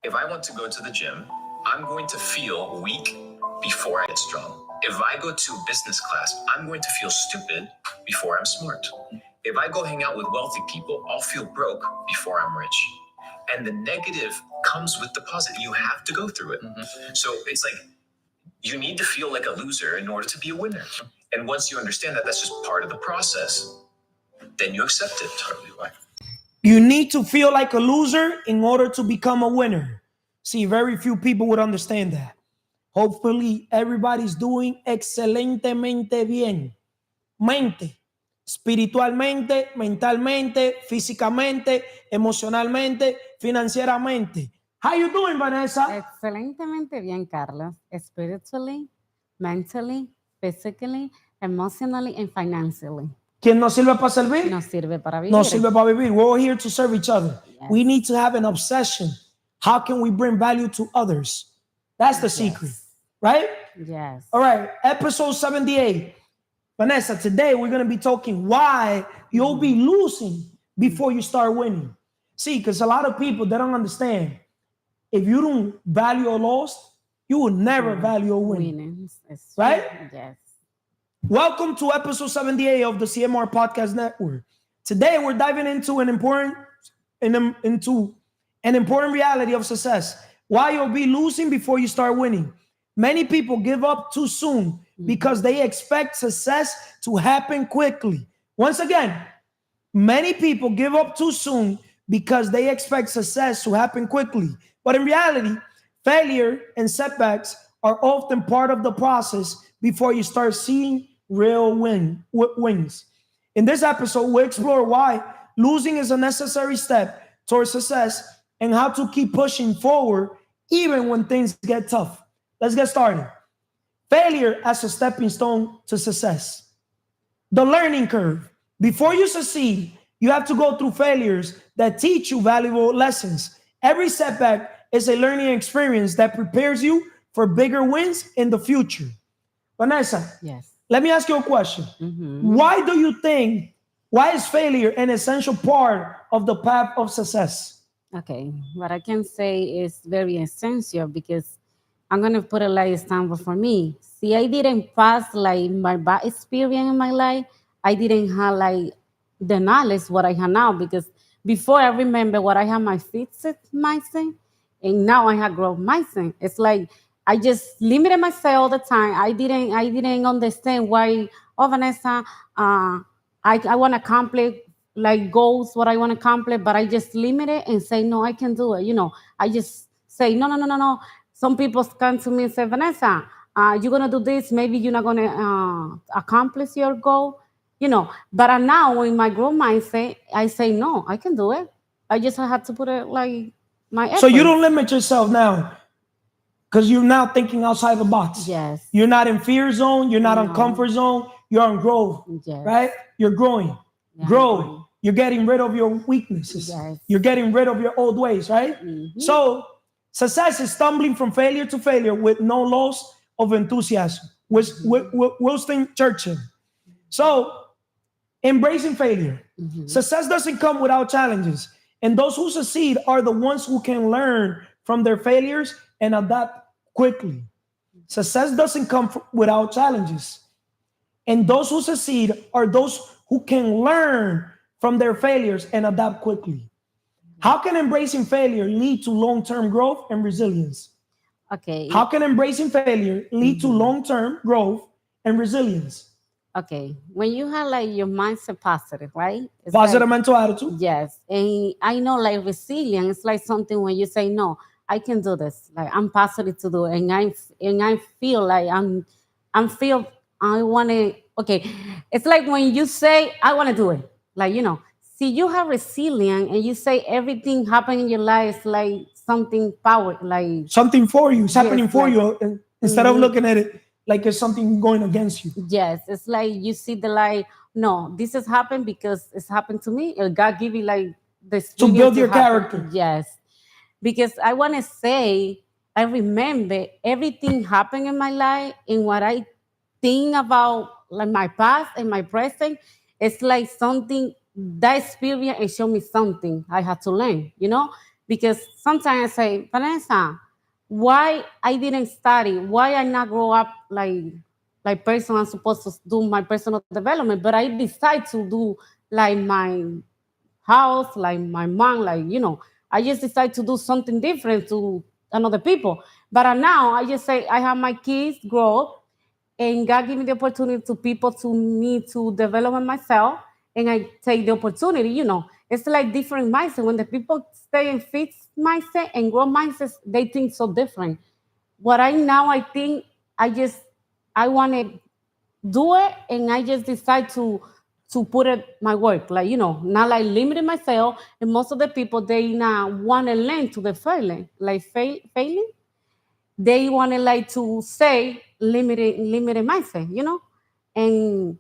If I want to go to the gym, I'm going to feel weak before I get strong. If I go to business class, I'm going to feel stupid before I'm smart. If I go hang out with wealthy people, I'll feel broke before I'm rich. And the negative comes with the positive. You have to go through it. So it's like you need to feel like a loser in order to be a winner. And once you understand that that's just part of the process, then you accept it. Totally right. You need to feel like a loser in order to become a winner. See, very few people would understand that. Hopefully, everybody's doing excelentemente bien. Mente, espiritualmente, mentalmente, físicamente, emocionalmente, financieramente. How you doing, Vanessa? Excelentemente bien, Carlos. Spiritually, mentally, physically, emotionally, and financially. ¿Quién no sirve para servir? Nos sirve para vivir. No sirve para vivir. We're all here to serve each other. Yes. We need to have an obsession. How can we bring value to others? That's the secret, right? Yes. All right, episode 78. Vanessa, today we're going to be talking why you'll be losing before you start winning. See, because a lot of people, they don't understand. If you don't value a loss, you will never value a win. Winnings. Right? Yes. Welcome to episode 78 of the CMR Podcast Network. Today we're diving into an important reality of success. Why you'll be losing before you start winning. Many people give up too soon because they expect success to happen quickly. Once again, many people give up too soon because they expect success to happen quickly. But in reality, failure and setbacks are often part of the process before you start seeing real wins. In this episode, we'll explore why losing is a necessary step towards success and how to keep pushing forward even when things get tough. Let's get started. Failure as a stepping stone to success. The learning curve. Before you succeed, you have to go through failures that teach you valuable lessons. Every setback is a learning experience that prepares you for bigger wins in the future. Vanessa, yes. Let me ask you a question. Why do you think, why is failure an essential part of the path of success? Okay, what I can say is very essential because I'm going to put a like example for me. See, I didn't pass like my bad experience in my life. I didn't have like the knowledge what I have now because before I remember what I have my fixed mindset and now I have growth mindset. It's like I just limited myself all the time. I didn't understand why, oh Vanessa, I want to accomplish like goals, what I want to accomplish, but I just limit it and say, no, I can do it. You know, I just say, no. Some people come to me and say, Vanessa, you're going to do this. Maybe you're not going to accomplish your goal, you know. But now in my growth mindset, I say, no, I can do it. I just have to put it like my effort. So you don't limit yourself now because you're now thinking outside the box. Yes. You're not in fear zone. You're not on comfort zone. You're on growth, right? You're growing. Yeah, Grow. You're getting rid of your weaknesses. Yes. You're getting rid of your old ways, right? So success is stumbling from failure to failure with no loss of enthusiasm. Winston Churchill. So embracing failure. Success doesn't come without challenges. And those who succeed are the ones who can learn from their failures and adapt quickly. Success doesn't come without challenges. And those who succeed are those who can learn from their failures and adapt quickly. How can embracing failure lead to long-term growth and resilience? Okay. How can embracing failure lead to long-term growth and resilience? Okay. When you have like your mindset positive, right? It's Positive like, mental attitude. yes. And I know like resilience, it's like something when you say, no, I can do this. Like I'm positive to do it. And I feel like I want to, okay. It's like when you say, I want to do it. Like, you know, see, you have resilience and you say everything happening in your life is like something power, like something for you. It's happening for like, you. Instead of looking at it like it's something going against you. Yes, it's like you see the light. No, this has happened because it's happened to me. God give you like the to build your character. Yes, because I want to say I remember everything happened in my life and what I think about like my past and my present. It's like something that experience it showed me something I had to learn. You know, Because sometimes I say, Vanessa, why I didn't study? Why I not grow up like person I'm supposed to do my personal development, but I decide to do like my house, like my mom, like I just decide to do something different to another people. But now I just say I have my kids grow up, and God give me the opportunity to people to me to develop myself, and I take the opportunity. It's like different mindset. When the people stay in fixed mindset and growth mindset, they think so different. What I think I want to do it, and I just decide to put it my work, like not like limiting myself. And most of the people, they not want to learn to the failing, like failing. They want to like to say limited mindset, and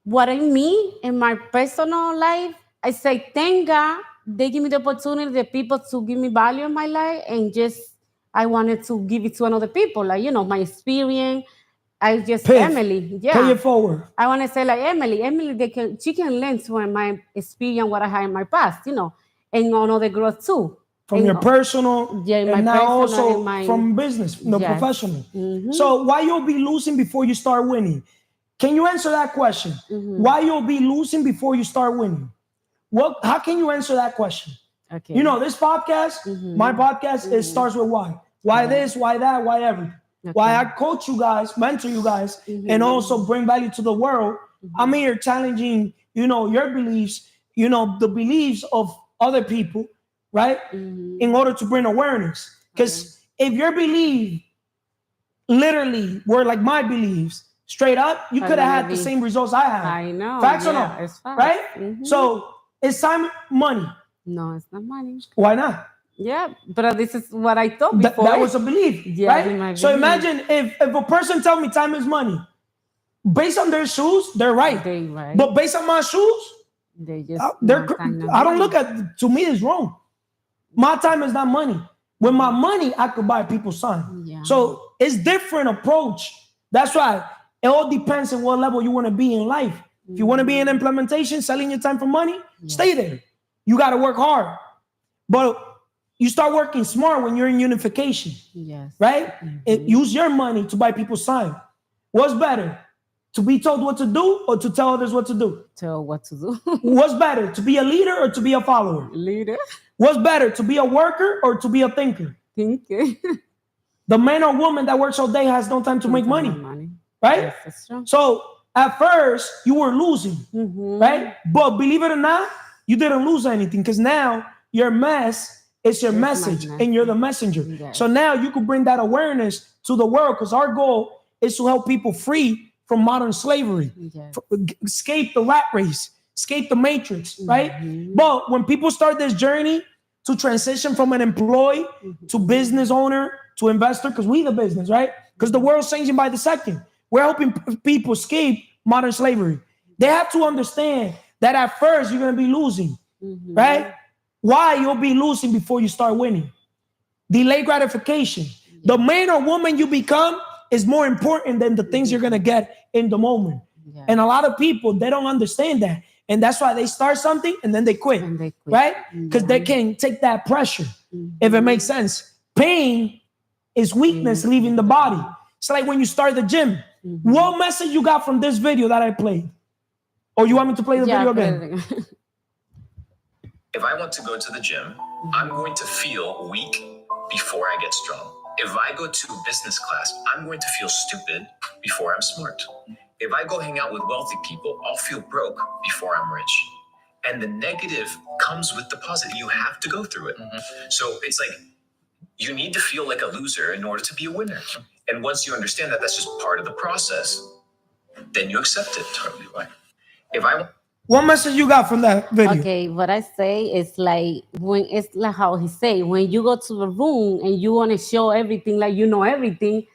what I mean in my personal life, I say thank God they give me the opportunity, the people to give me value in my life, and just I wanted to give it to another people, like my experience. I just Piff, Emily, pay yeah. it forward. I want to say like Emily, she can learn from my experience, what I had in my past, and on other growth too, From and your personal yeah, in my and now personal and also my from business, no yes. professional. Mm-hmm. So why you'll be losing before you start winning? Can you answer that question? Mm-hmm. Why you'll be losing before you start winning? What? How can you answer that question? Okay. This podcast, my podcast, it starts with why. Why this? Why that? Why everything? Why I coach you guys, mentor you guys, and also bring value to the world. I'm here challenging, your beliefs, the beliefs of other people, right? In order to bring awareness. Because if your belief literally were like my beliefs, straight up, you could have had the same results I had. I know. Facts or Yeah, no? it's facts. Right? So is time money? No, it's not money. Why not? Yeah, but this is what I thought before. That was a belief, Yeah, right? So imagine if a person tell me time is money, based on their shoes, they're right. They right. But based on my shoes, They just I don't look at. To me, it's wrong. My time is not money. With my money, I could buy people's time. Yeah. So it's different approach. That's why it all depends on what level you want to be in life. If you want to be in implementation, selling your time for money, stay there. You got to work hard. But you start working smart when you're in unification. Yes. Right? Use your money to buy people's time. What's better? To be told what to do or to tell others what to do? Tell what to do. What's better? To be a leader or to be a follower? Leader. What's better? To be a worker or to be a thinker? Thinker. The man or woman that works all day has no time to make money. Right? Yes, that's true. So at first you were losing, right? But believe it or not, you didn't lose anything because now your mess is your message and you're the messenger. Yes. So now you can bring that awareness to the world because our goal is to help people free from modern slavery, escape the rat race, escape the matrix, right? But when people start this journey to transition from an employee to business owner to investor, because we the business, right? Because the world's changing by the second. We're helping people escape modern slavery. They have to understand that at first you're going to be losing, right? Why? You'll be losing before you start winning. Delay gratification. The man or woman you become is more important than the things you're going to get in the moment. And a lot of people, they don't understand that. And that's why they start something and then they quit, right? Because they can't take that pressure, if it makes sense. Pain is weakness leaving the body. It's like when you start the gym. What message you got from this video that I played? Or you want me to play the video again? If I want to go to the gym, I'm going to feel weak before I get strong. If I go to business class, I'm going to feel stupid before I'm smart. If I go hang out with wealthy people, I'll feel broke before I'm rich. And the negative comes with the positive. You have to go through it. So it's like you need to feel like a loser in order to be a winner. And once you understand that that's just part of the process, then you accept it totally. Right? What message you got from that video? Okay, what I say is like when it's like how he say, when you go to the room and you want to show everything, like you know everything,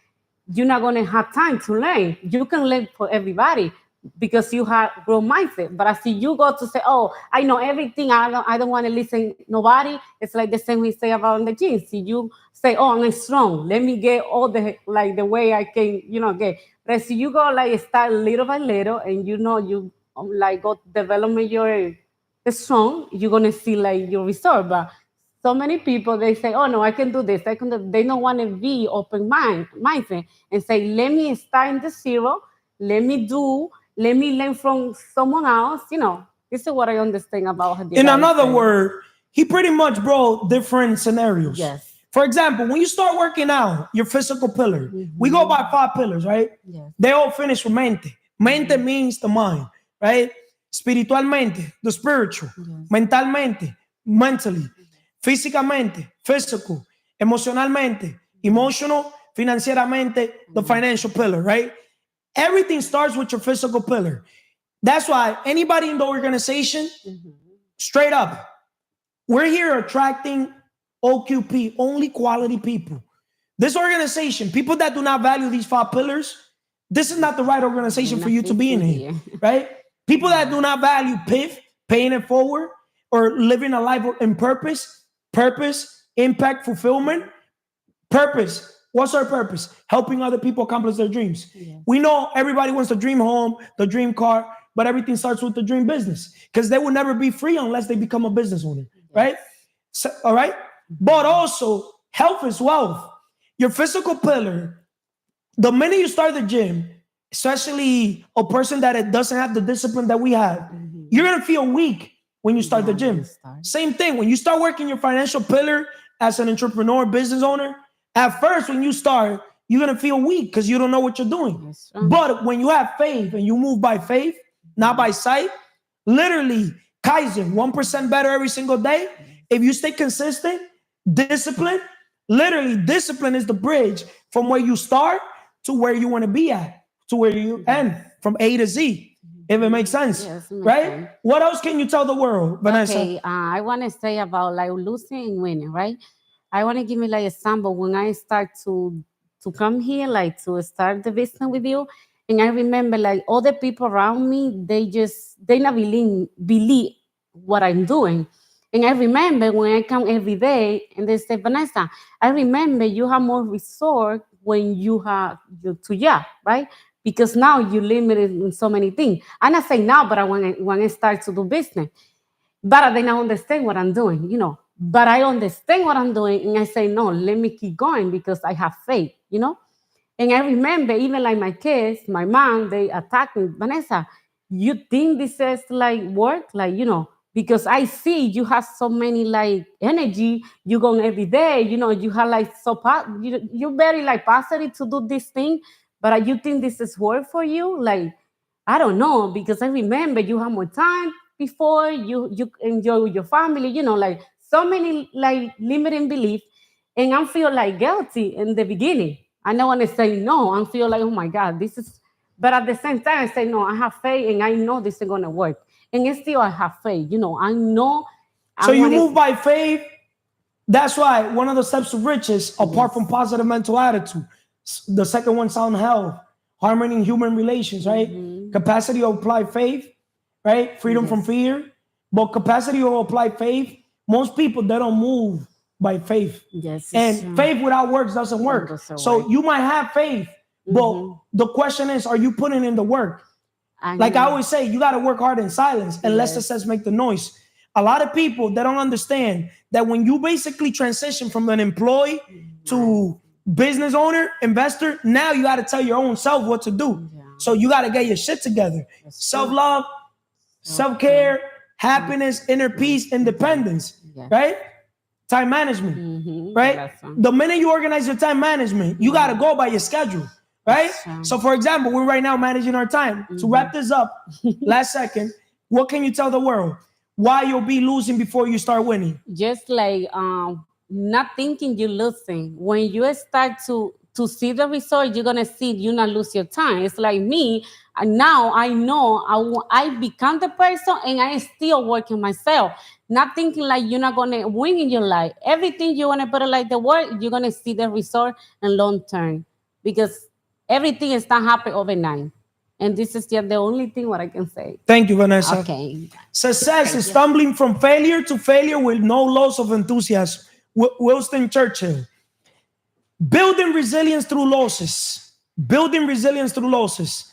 you're not going to have time to learn. You can learn for everybody because you have growth mindset. But as you go to say, oh, I know everything, I don't want to listen nobody. It's like the same we say about in the gym. See, you say, oh, I'm strong. Let me get all the like the way I can, get. But as you go like start little by little, and you like go developing your strong, you're gonna see like your result. But so many people, they say, oh no, I can do this, I can do. They don't want to be open minded and say, let me start in the zero, let me do, let me learn from someone else. This is what I understand about the In guy another saying. word, he pretty much brought different scenarios. Yes. For example, when you start working out, your physical pillar, we go by 5 pillars, right? Yes. They all finish with mente. Mente means the mind, right? Espiritualmente, the spiritual. Yes. Mentalmente, mentally. Físicamente, physical. Emocionalmente, emotional. Financieramente, the financial pillar, right? Everything starts with your physical pillar. That's why anybody in the organization, straight up, we're here attracting OQP, only quality people. This organization, people that do not value these 5 pillars, this is not the right organization for you to be in here, right? People that do not value PIF, paying it forward, or living a life in purpose, impact, fulfillment. Purpose. What's our purpose? Helping other people accomplish their dreams. Yes. We know everybody wants the dream home, the dream car, but everything starts with the dream business because they will never be free unless they become a business owner, right? So, all right. But also, health is wealth. Your physical pillar, the minute you start the gym, especially a person that doesn't have the discipline that we have, you're going to feel weak when you start the gym. Same thing. When you start working your financial pillar as an entrepreneur, business owner, at first, when you start, you're going to feel weak because you don't know what you're doing. But when you have faith and you move by faith, not by sight, literally, Kaizen, 1% better every single day. If you stay consistent, discipline, literally, discipline is the bridge from where you start to where you want to be at, to where you end, from A to Z, if it makes sense. Yes, it makes right? sense. What else can you tell the world, Vanessa? Okay, I want to say about like losing and winning, right? I want to give me like example when I start to come here, like to start the business with you, and I remember like all the people around me, they not believe what I'm doing. And I remember when I come every day and they say, Vanessa, I remember you have more resort when you have to right? Because now you limited in so many things. And I say now, but I when I start to do business. But I don't understand what I'm doing. But I understand what I'm doing, and I say, no, let me keep going because I have faith. And I remember even like my kids, my mom, they attacked me, Vanessa, you think this is like work? Because I see you have so many like energy, you go every day, you have like you're very like positive to do this thing, but you think this is work for you? Like, I don't know, because I remember you have more time before you enjoy with your family, like so many like limiting beliefs, and I feel like guilty in the beginning. I don't want to say no. I feel like, oh my God, this is. But at the same time, I say no. I have faith, and I know this is gonna work. And still, I have faith. I know. So you move by faith. That's why one of the steps to riches, apart from positive mental attitude, the second one, sound health, harmony in human relations, right? Capacity to apply faith, right? Freedom from fear. But capacity to apply faith, most people, they don't move by faith. Yes, and faith without works doesn't work. So you might have faith, but the question is, are you putting in the work? Like I always say, you got to work hard in silence and let success make the noise. A lot of people, they don't understand that when you basically transition from an employee to business owner, investor, now you got to tell your own self what to do. So you got to get your shit together. Self-love, self-care, happiness, inner peace, independence, right? Time management, right? The minute you organize your time management, you got to go by your schedule, right? So for example, we're right now managing our time. To wrap this up, last second, what can you tell the world? Why you'll be losing before you start winning? Just like not thinking you're losing. When you start to see the result, you're gonna see you not lose your time. It's like me. Now I know I become the person, and I still working myself. Not thinking like you're not gonna win in your life. Everything you wanna put it like the work, you're gonna see the result in long term, because everything is not happen overnight. And this is just the only thing what I can say. Thank you, Vanessa. Okay. Success is stumbling from failure to failure with no loss of enthusiasm. Winston Churchill. Building resilience through losses. Building resilience through losses.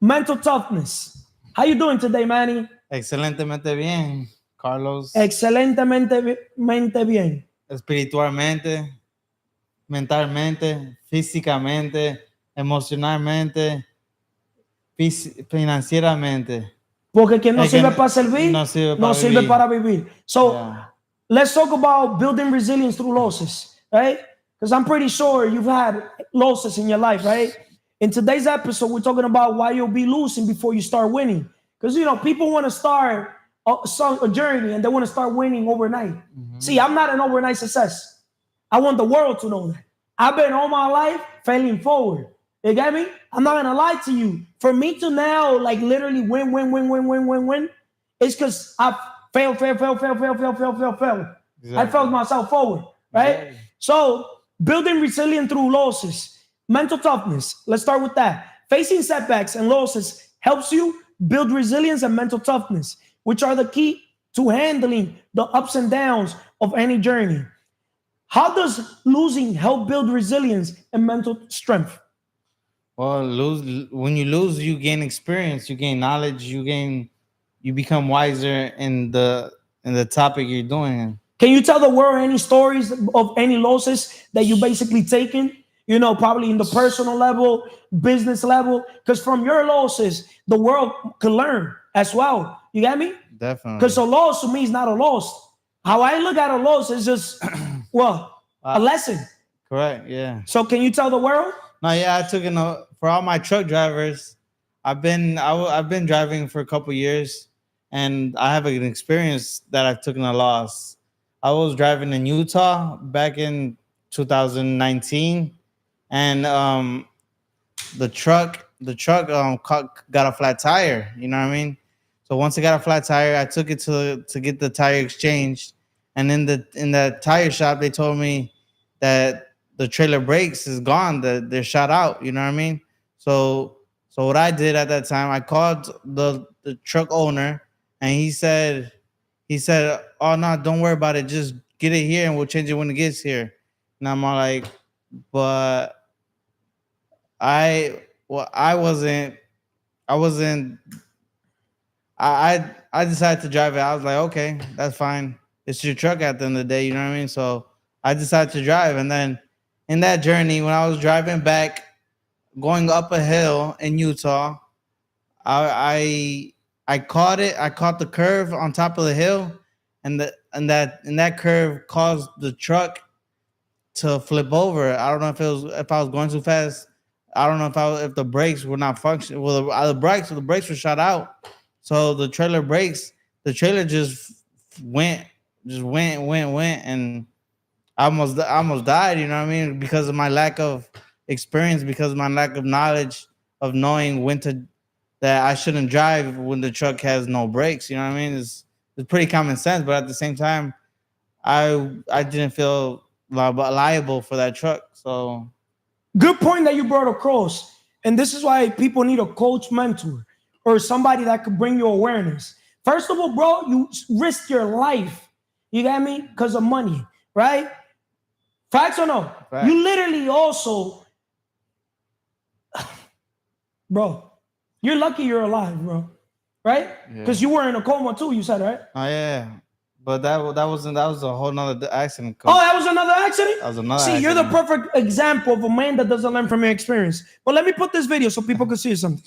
Mental toughness. How you doing today, Manny? Excelentemente bien, Carlos. Excelentemente bien. espiritualmente, mentalmente, físicamente, emocionalmente, financieramente. Porque quien no Es que sirve para servir, no sirve no para sirve vivir. para vivir. So Yeah. let's talk about building resilience through losses, right? Because I'm pretty sure you've had losses in your life, right? In today's episode, we're talking about why you'll be losing before you start winning. Because people want to start a journey and they want to start winning overnight. See, I'm not an overnight success. I want the world to know that. I've been all my life failing forward. You get me? I'm not gonna lie to you. For me to now, like literally win, it's because I failed. I Exactly. failed myself forward, right? Exactly. So building resilience through losses, mental toughness. Let's start with that. Facing setbacks and losses helps you build resilience and mental toughness, which are the key to handling the ups and downs of any journey. How does losing help build resilience and mental strength? Well, when you lose, you gain experience, you gain knowledge, you become wiser in the topic you're doing. Can you tell the world any stories of any losses that you basically taken? Probably in the personal level, business level, because from your losses, the world can learn as well. You get me? Because Definitely. a loss to me is not a loss. How I look at a loss is just, well, a lesson. Correct. Yeah. So can you tell the world? No, yeah, I took for all my truck drivers. I've been driving for a couple years, and I have an experience that I've taken a loss. I was driving in Utah back in 2019, and got a flat tire. You know what I mean? So once I got a flat tire, I took it to get the tire exchanged, and in the tire shop they told me that the trailer brakes is gone, that they're shot out. You know what I mean? So what I did at that time, I called the truck owner, and he said, "Oh no, don't worry about it. Just get it here, and we'll change it when it gets here." And I'm all like, "But I wasn't I wasn't I decided to drive it. I was like, okay, that's fine. It's your truck at the end of the day, you know what I mean? So I decided to drive, and then in that journey, when I was driving back, going up a hill in Utah, I I caught it. I caught the curve on top of the hill, and that curve caused the truck to flip over. I don't know if I was going too fast. I don't know if the brakes were not functioning. Well, the brakes were shut out. So the trailer just went, and I almost died. You know what I mean? Because of my lack of experience, because of my lack of knowledge of knowing that I shouldn't drive when the truck has no brakes. You know what I mean? It's pretty common sense, but at the same time, I didn't feel liable for that truck. So Good point that you brought across. And this is why people need a coach mentor or somebody that could bring you awareness. First of all, bro, you risk your life. You get me? Because of money, right? Facts or no? Fact. You literally also, bro, you're lucky you're alive, bro. Right? Because Yeah. you were in a coma too, you said, right? Oh yeah, but that was a whole nother accident. Oh, that was another accident? That was another See, you're the accident. perfect example of a man that doesn't learn from your experience. But let me put this video so people can see something.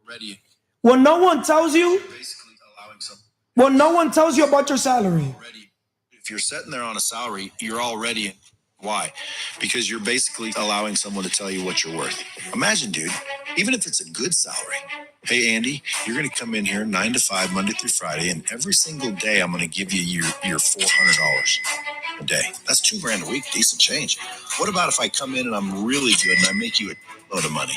Already, When no one tells you, basically allowing some. when no one tells you about your salary, Already, if you're sitting there on a salary, you're already. Why? Because you're basically allowing someone to tell you what you're worth. Imagine, dude, even if it's a good salary. Hey, Andy, you're going to come in here 9 to 5, Monday through Friday, and every single day I'm going to give you your $400 a day. That's $2,000 a week, decent change. What about if I come in and I'm really good and I make you a load of money?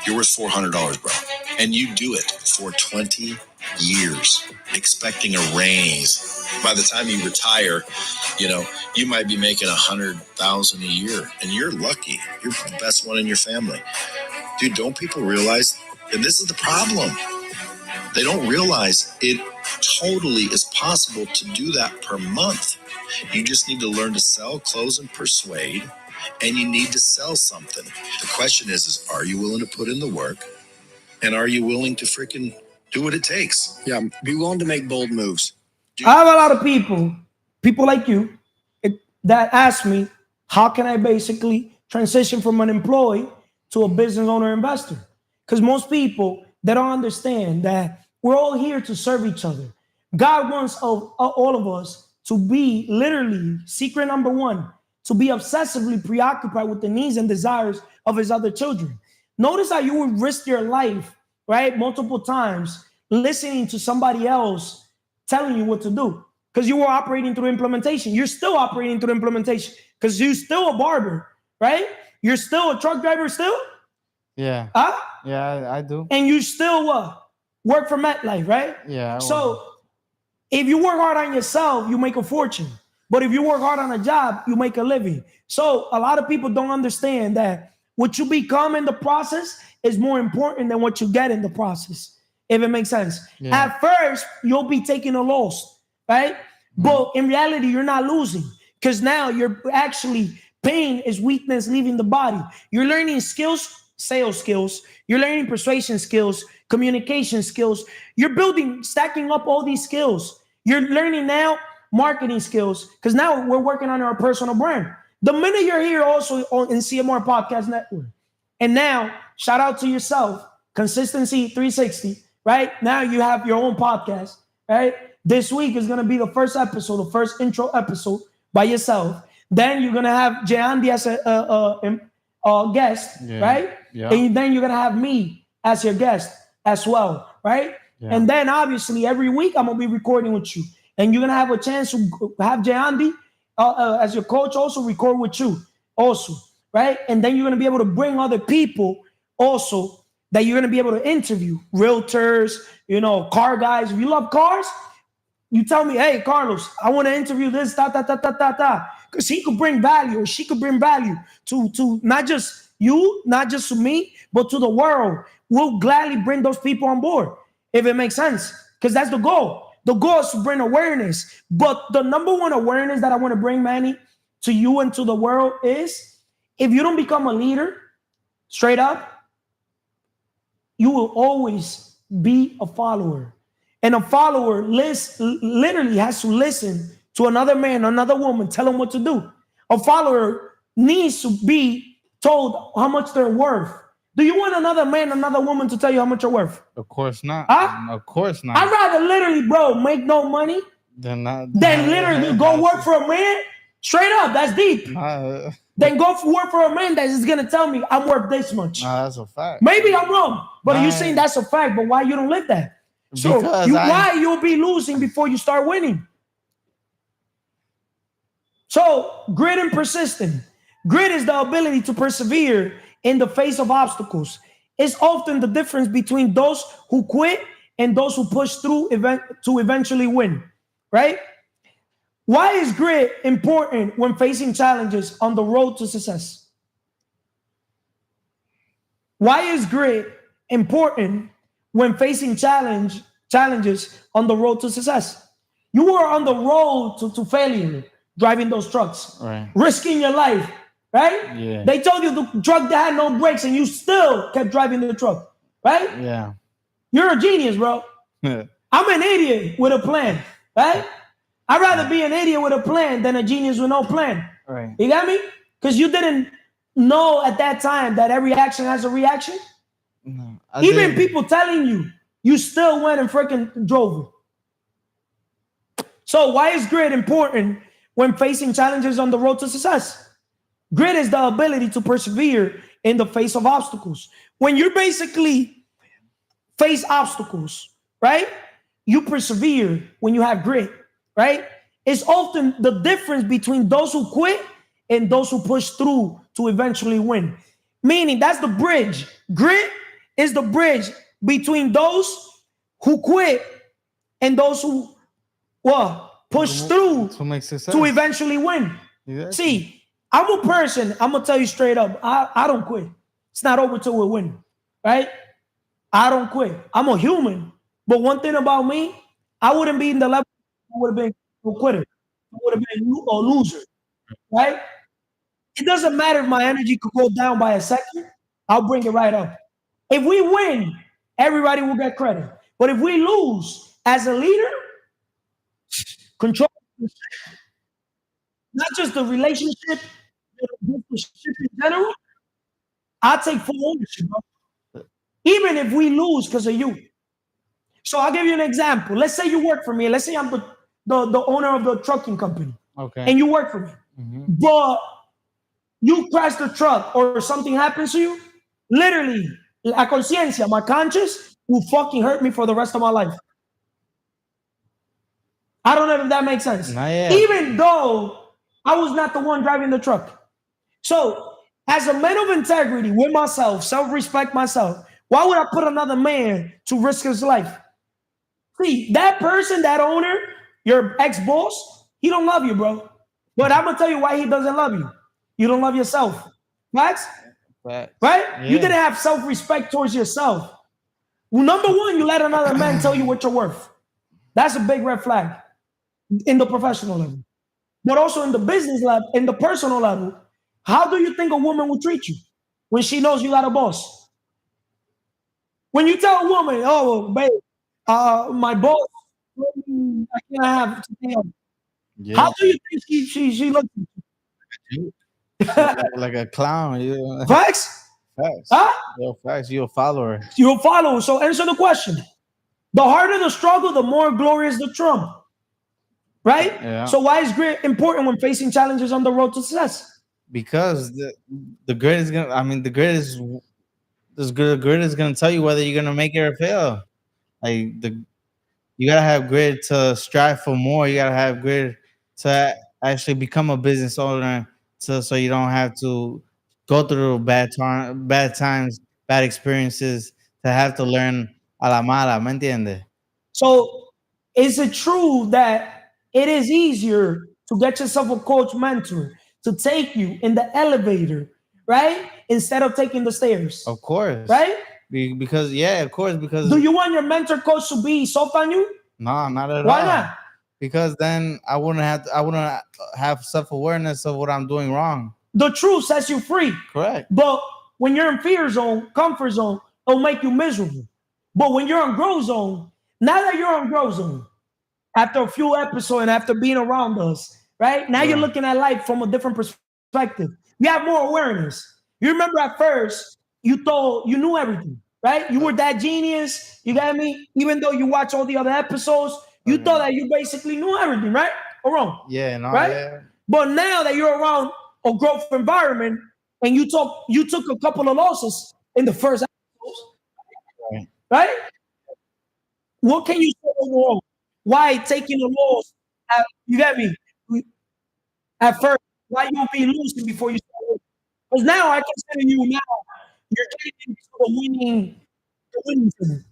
You're worth $400, bro. And you do it for 20 years, expecting a raise. By the time you retire, you might be making $100,000 a year, and you're lucky. You're the best one in your family. Dude, don't people realize? And this is the problem. They don't realize it totally is possible to do that per month. You just need to learn to sell, close, and persuade, and you need to sell something. The question is are you willing to put in the work, and are you willing to freaking do what it takes? Yeah, be willing to make bold moves. I have a lot of people people like you that ask me, how can I basically transition from an employee to a business owner investor? Because most people, they don't understand that we're all here to serve each other. God wants all of us to be literally, secret number one, to be obsessively preoccupied with the needs and desires of his other children. Notice how you would risk your life, right, multiple times listening to somebody else telling you what to do because you were operating through implementation. You're still operating through implementation because you're still a barber, right? You're still a truck driver, still, Yeah. huh? Yeah, I do. And you still work for MetLife, right? Yeah. So if you work hard on yourself, you make a fortune. But if you work hard on a job, you make a living. So a lot of people don't understand that what you become in the process is more important than what you get in the process, if it makes sense. Yeah. At first, you'll be taking a loss, right? But in reality, you're not losing because now you're actually, pain is weakness leaving the body. You're learning skills, sales skills. You're learning persuasion skills, communication skills. You're building, stacking up all these skills. You're learning now marketing skills because now we're working on our personal brand. The minute you're here also in CMR Podcast Network, and now shout out to yourself, Consistency 360, right? Now you have your own podcast, right? This week is going to be the first episode, the first intro episode by yourself. Then you're going to have Jay Andy as a guest, right? Yeah. And then you're going to have me as your guest as well, right? Yeah. And then obviously every week I'm going to be recording with you. And you're going to have a chance to have Jay Andy as your coach also record with you also, right? And then you're going to be able to bring other people also that you're going to be able to interview, realtors, car guys. If you love cars, you tell me, hey, Carlos, I want to interview this, because he could bring value, or she could bring value to not just you, not just to me, but to the world. We'll gladly bring those people on board, if it makes sense, because that's the goal. The goal is to bring awareness. But the number one awareness that I want to bring, Manny, to you and to the world is, if you don't become a leader, straight up, you will always be a follower. And a follower literally has to listen to another man, another woman, tell them what to do. A follower needs to be told how much they're worth. Do you want another man, another woman to tell you how much you're worth? Of course not. Huh? Of course not. I'd rather literally, bro, make no money Than literally go work for a man. Straight up, that's deep. Then go work for a man that is going to tell me I'm worth this much. That's a fact. Maybe I'm wrong, but you're saying that's a fact, but why you don't live that? So why you'll be losing before you start winning? So grit and persistent. Grit is the ability to persevere in the face of obstacles. It's often the difference between those who quit and those who push through to eventually win, right? Why is grit important when facing challenges on the road to success? Why is grit important when facing challenges on the road to success? You were on the road to failure, driving those trucks, right, risking your life, right? Yeah. They told you the truck that had no brakes and you still kept driving the truck, right? Yeah. You're a genius, bro. I'm an idiot with a plan, right? I'd rather be an idiot with a plan than a genius with no plan. Right. You got me? Because you didn't know at that time that every action has a reaction. No, Even people telling you, you still went and freaking drove it. So why is grit important when facing challenges on the road to success? Grit is the ability to persevere in the face of obstacles. When you basically face obstacles, right? You persevere when you have grit, right? It's often the difference between those who quit and those who push through to eventually win. Meaning that's the bridge. Grit is the bridge between those who quit and those who push through to eventually win. Exactly. See, I'm a person, I'm gonna tell you straight up, I don't quit. It's not over till we win, right? I don't quit. I'm a human. But one thing about me, I wouldn't be in the level I would have been a quitter. I would have been a loser, right? It doesn't matter if my energy could go down by a second. I'll bring it right up. If we win, everybody will get credit. But if we lose as a leader, control, not just the relationship, but the ship in general, I take full ownership, bro. Even if we lose because of you. So I'll give you an example. Let's say you work for me. Let's say I'm the owner of the trucking company. Okay. And you work for me. But you crash the truck or something happens to you, literally, la conciencia, my conscience will fucking hurt me for the rest of my life. I don't know if that makes sense. Not yet. Even though I was not the one driving the truck. So, as a man of integrity with myself, self-respect myself, why would I put another man to risk his life? See, that person, that owner, your ex-boss, he don't love you, bro. But I'm gonna tell you why he doesn't love you. You don't love yourself. Facts? Right? Yeah. You didn't have self-respect towards yourself. Well, number one, you let another man tell you what you're worth. That's a big red flag in the professional level. But also in the business level, in the personal level, how do you think a woman will treat you when she knows you got a boss? When you tell a woman, oh, babe, my boss, I can't have today. Yeah. How do you think she looks at you? Like a clown. You. Facts? Facts. Huh? Yo, facts. You're a follower. You'll follow. So answer the question. The harder the struggle, the more glorious the trump. Right? Yeah. So why is grit important when facing challenges on the road to success? Because the grid is gonna. I mean, the grid is this good. Grid is gonna tell you whether you're gonna make it or fail. Like you gotta have grit to strive for more. You gotta have grit to actually become a business owner, so you don't have to go through bad times, bad experiences, to have to learn a la mala. ¿Me entiende? So is it true that it is easier to get yourself a coach mentor to take you in the elevator, right? Instead of taking the stairs. Of course. Right? Because yeah, of course. Because do you want your mentor coach to be soft on you? No, not at all. Why not? Because then I wouldn't have self-awareness of what I'm doing wrong. The truth sets you free. Correct. But when you're in fear zone, comfort zone, it'll make you miserable. But when you're in growth zone, now that you're in growth zone, after a few episodes and after being around us, right? Now you're looking at life from a different perspective. You have more awareness. You remember at first, you thought you knew everything, right? You were that genius, you got me? Even though you watch all the other episodes, you thought that you basically knew everything, right? Or wrong? Yeah, no, right? Yeah. But now that you're around a growth environment and you took a couple of losses in the first episodes, right? What can you say overall? Why taking a loss? You get me? At first, why you be losing before you start winning? Because now I consider you now. You're getting into the winning team.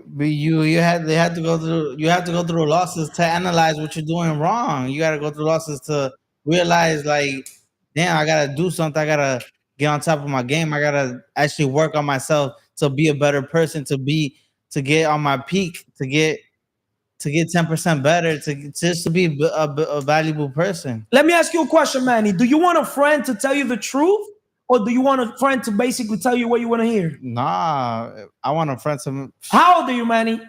But they had to go through. You have to go through losses to analyze what you're doing wrong. You got to go through losses to realize, like, damn, I gotta do something. I gotta get on top of my game. I gotta actually work on myself to be a better person. To get on my peak. To get 10% better. To be a valuable person. Let me ask you a question, Manny. Do you want a friend to tell you the truth, or do you want a friend to basically tell you what you want to hear? Nah, I want a friend to. How old are you, Manny?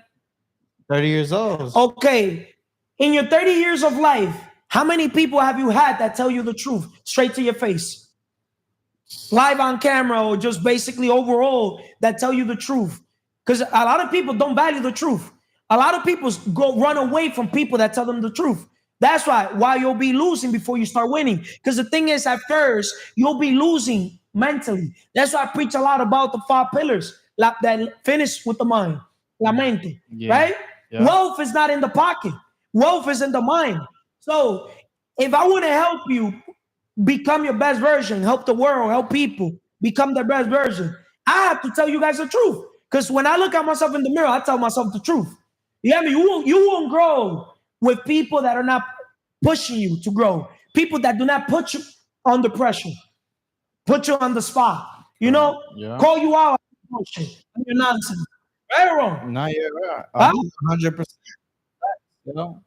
30 years old. Okay. In your 30 years of life, how many people have you had that tell you the truth straight to your face? Live on camera, or just basically overall that tell you the truth? Because a lot of people don't value the truth. A lot of people run away from people that tell them the truth. That's why you'll be losing before you start winning. Because the thing is, at first, you'll be losing mentally. That's why I preach a lot about the 5 pillars that finish with the mind. La mente, right? Yeah. Wealth is not in the pocket. Wealth is in the mind. So if I want to help you become your best version, help the world, help people become their best version, I have to tell you guys the truth. Because when I look at myself in the mirror, I tell myself the truth. You get me? You won't grow with people that are not pushing you to grow. People that do not put you under pressure, put you on the spot. You know, call you out on your nonsense. Right or wrong? No, you're right. 100%. You know?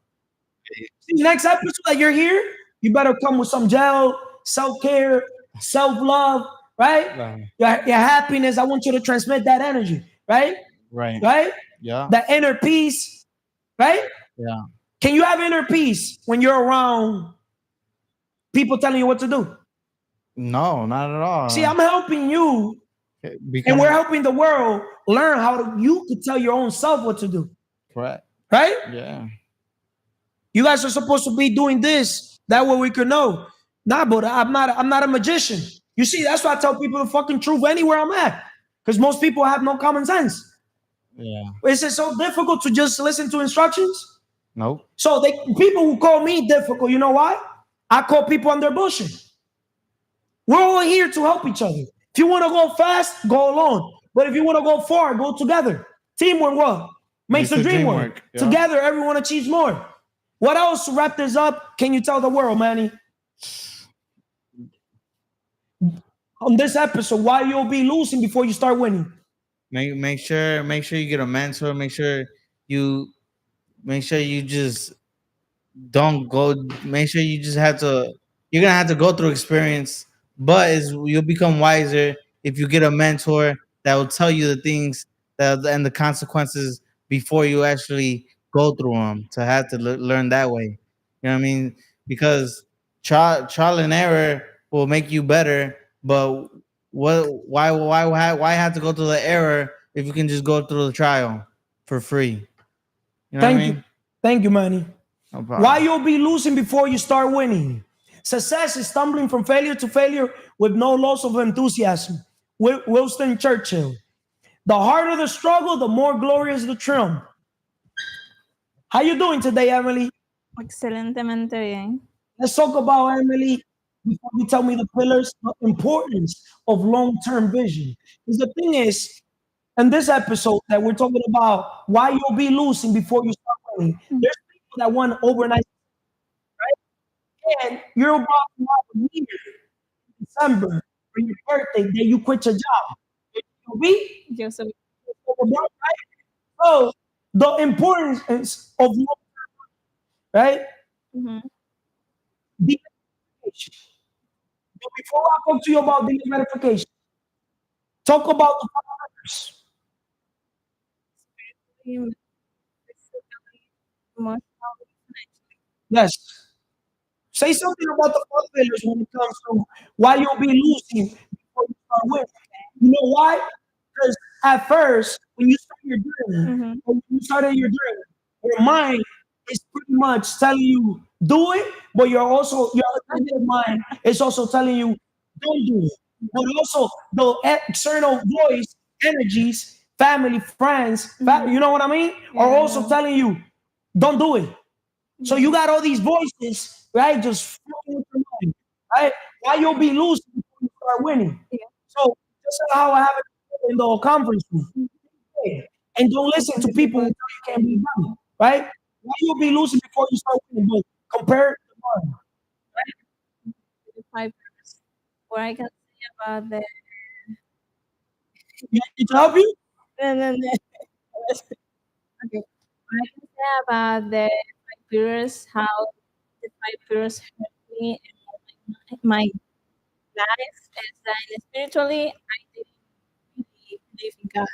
See, next episode that you're here, you better come with some gel, self-care, self-love, right? Your happiness. I want you to transmit that energy, right? Right? Yeah. That inner peace, right? Yeah. Can you have inner peace when you're around people telling you what to do. No, not at See, all. I'm helping you, and we're Become helping the world learn how you could tell your own self what to do. correct. Right? Yeah. You guys are supposed to be doing this. That way we can know. Nah, but I'm not a magician. You see, that's why I tell people the fucking truth anywhere I'm at. Because most people have no common sense. Yeah. Is it so difficult to just listen to instructions? Nope. So they people who call me difficult, you know why? I call people on their bullshit. We're all here to help each other. If you want to go fast, go alone. But if you want to go far, go together. Teamwork what? Makes Makes the the dream dream work. work. Yeah. Together, everyone achieves more. What else to wrap this up? Can you tell the world, Manny? On this episode, why you'll be losing before you start winning. Make sure you get a mentor. You make sure you just don't go. Make sure you just have to. You're gonna have to go through experience, but you'll become wiser if you get a mentor that will tell you the things that and the consequences before you actually go through them. To have to learn that way, you know what I mean? Because trial and error will make you better, but why have to go through the error if you can just go through the trial for free? You know what I Thank you. mean? Thank you, Manny. No Why problem. you'll be losing before you start winning. Success is stumbling from failure to failure with no loss of enthusiasm. Winston Churchill. The harder the struggle, the more glorious the triumph. How you doing today, Emily? Excelentemente bien. Let's talk about, Emily, before you tell me the pillars, the importance of long-term vision. Because the thing is, in this episode that we're talking about why you'll be losing before you start winning, Mm. there's people that want overnight, and you're about to have a year in December for your birthday that you quit your job. You'll be Yo soy. overnight, right? So the importance of right? Ujú. Degratification. But before I talk to you about degratification, talk about the fundamentals. Physically, emotionally, financially. Yes. Say something about the four pillars when it comes to why you'll be losing before you start winning. You know why? Because at first, when you start your journey, Mhm. when you started your journey, your mind is pretty much telling you do it, but your negative mind is also telling you don't do it. But also the external voice, energies, family, friends, you know what I mean, are Yeah, I also know. telling you don't do it. So you Yeah. got all these voices, right? Just fucking with your mind, right? Why you'll be losing before you start winning. Yeah. So just like how I have it in the conference room. Okay. And don't listen to people who tell you can't be done, right? Why you'll be losing before you start winning, but compare it to one. The 5 years. What I can say about the It help you? no, no, no. Okay. What I can say about the 5 years, how the 5 years helped me in my life is that spiritually I didn't really believe in God.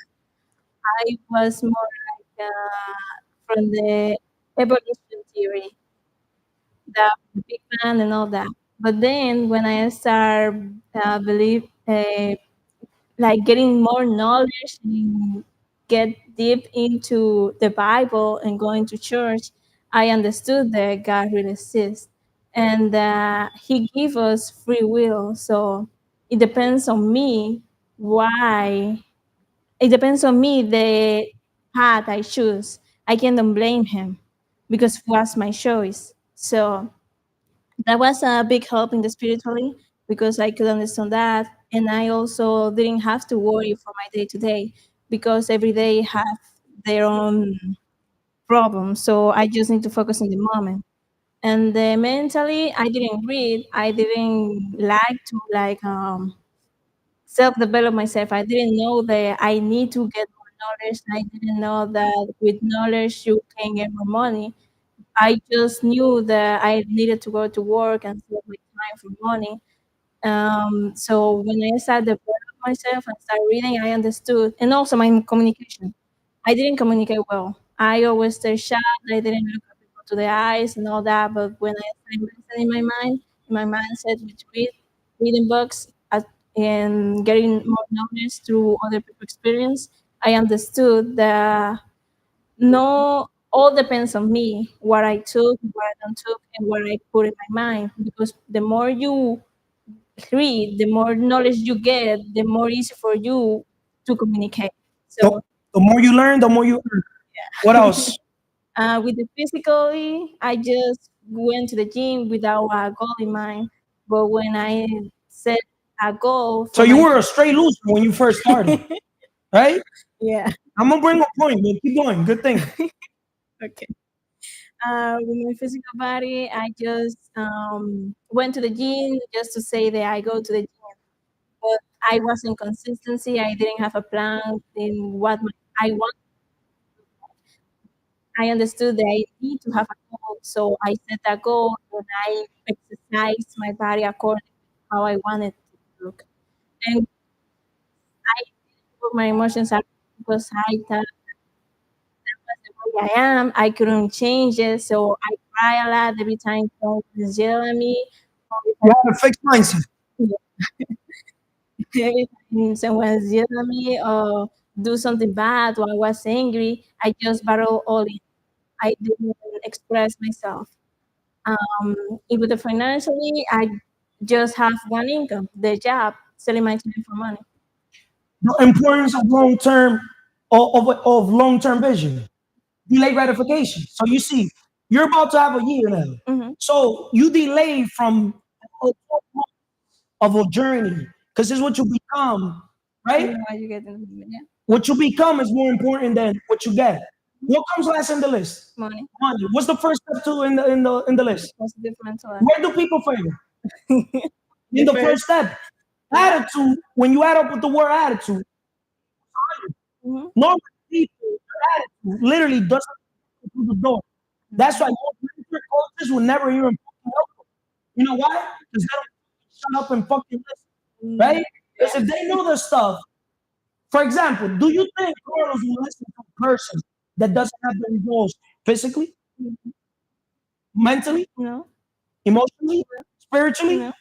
I was more like from the evolution theory, the Big Bang and all that. But then when I start believe like getting more knowledge and get deep into the Bible and going to church, I understood that God really exists and He gave us free will. So it depends on me why. It depends on me the path I choose. I cannot blame Him because it was my choice. So that was a big help in the spiritually because I could understand that, and I also didn't have to worry for my day to day because every day have their own problems. So I just need to focus on the moment. And mentally, I didn't read. I didn't like to self develop myself. I didn't know that I need to get more knowledge. I didn't know that with knowledge you can get more money. I just knew that I needed to go to work and save my time for money. So when I started developing myself and started reading, I understood, and also my communication. I didn't communicate well. I always stay shy. I didn't look at people to the eyes and all that. But when I started listening my mind my mindset with reading books and getting more knowledge through other people's experience, I understood that no, all depends on me, what I took, what I don't took, and what I put in my mind. Because the more you read, the more knowledge you get, the more easy for you to communicate. The, So the more you learn, the more you earn. What else? with the physically, I just went to the gym without a goal in mind. But when I set a goal So for you my were a straight loser when you first started, right? yeah, I'm gonna bring a point, man. Keep going. Good thing. okay. With my physical body, I just went to the gym just to say that I go to the gym. But I wasn't consistency. I didn't have a plan in I want. I understood that I need to have a goal, so I set that goal and I exercised my body according to how I wanted to look. And I put my emotions out because I thought the way I am. I couldn't change it, so I cry a lot every time someone yell at me. Or You have a fixed mindset. every time someone yell at me or do something bad or I was angry, I just battle all in. I didn't express myself. With the financially, I just have one income, the job, selling my time for money. The importance of of long-term vision. Delay gratification. So you see, you're about to have a year now. Mhm. So you delay from a of a journey because this is what you become, You right? know what you get in the moment, yeah. What you become is more important than what you get. What comes last in the list? Money, Money. What's the first step to in the list? positive mental health. Where do people favor? In The the first. first step. Attitude. When you add up with the word attitude, Mhm. normal people, their attitude literally doesn't go through the door. That's why most mentor coaches will never even fucking help them. You know why? Because they don't shut up and fucking listen, Mm, right? Because if they know the stuff, for example, do you think Carlos will listen to a person that doesn't have the results physically, mhm. mentally, No, emotionally, spiritually, no.